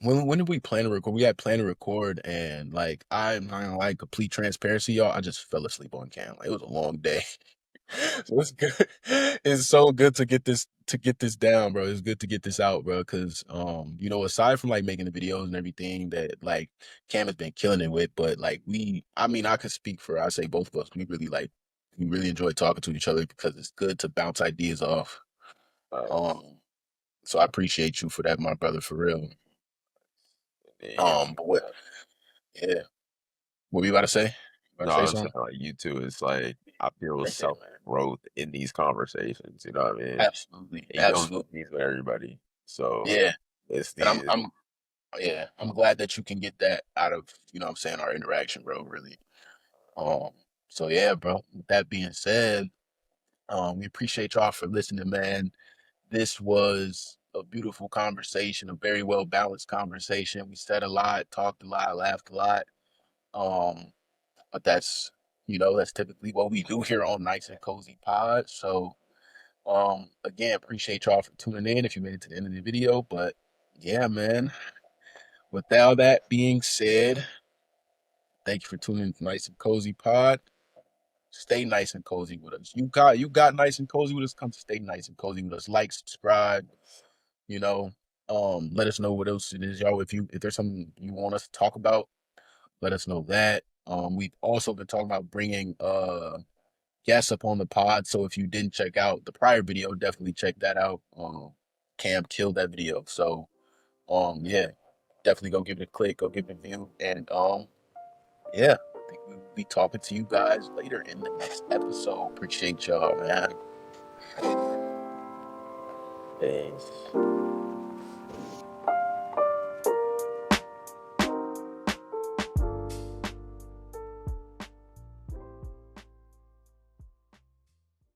when did we plan to record? We had planned to record, and like I'm not gonna lie, complete transparency, y'all. I just fell asleep on cam. Like, it was a long day. So it's good. It's so good to get this down, bro. It's good to get this out, bro. Cause you know, aside from like making the videos and everything that like Cam has been killing it with, but like I mean, I could speak for I say both of us. We really enjoy talking to each other because it's good to bounce ideas off. Facts. Um, so I appreciate you for that, my brother, for real. Yeah. But what? Yeah, what were you about to say? About No, to say I'm saying something? like you too. It's like I feel Right there, self man. growth in these conversations. You know what I mean? Absolutely, And you don't do absolutely. these with everybody. So Yeah, it's and the I'm glad that you can get that out of, you know what I'm saying, our interaction, bro, really. Um, so yeah, bro. With that being said, we appreciate y'all for listening, man. This was a beautiful conversation, a very well balanced conversation. We said a lot, talked a lot, laughed a lot. Um, but that's that's typically what we do here on Nice and Cozy Pod. So again, appreciate y'all for tuning in if you made it to the end of the video. But yeah, man. With all that being said, thank you for tuning in to Nice and Cozy Pod. Stay nice and cozy with us. You got nice and cozy with us. Come to stay nice and cozy with us. Like, subscribe. You know, let us know what else it is, y'all. If there's something you want us to talk about, let us know that. We've also been talking about bringing guests up on the pod. So if you didn't check out the prior video, definitely check that out. Cam killed that video. So yeah, definitely go give it a click, go give it a view, and yeah, I think we will be talking to you guys later in the next episode. Appreciate y'all, man. things.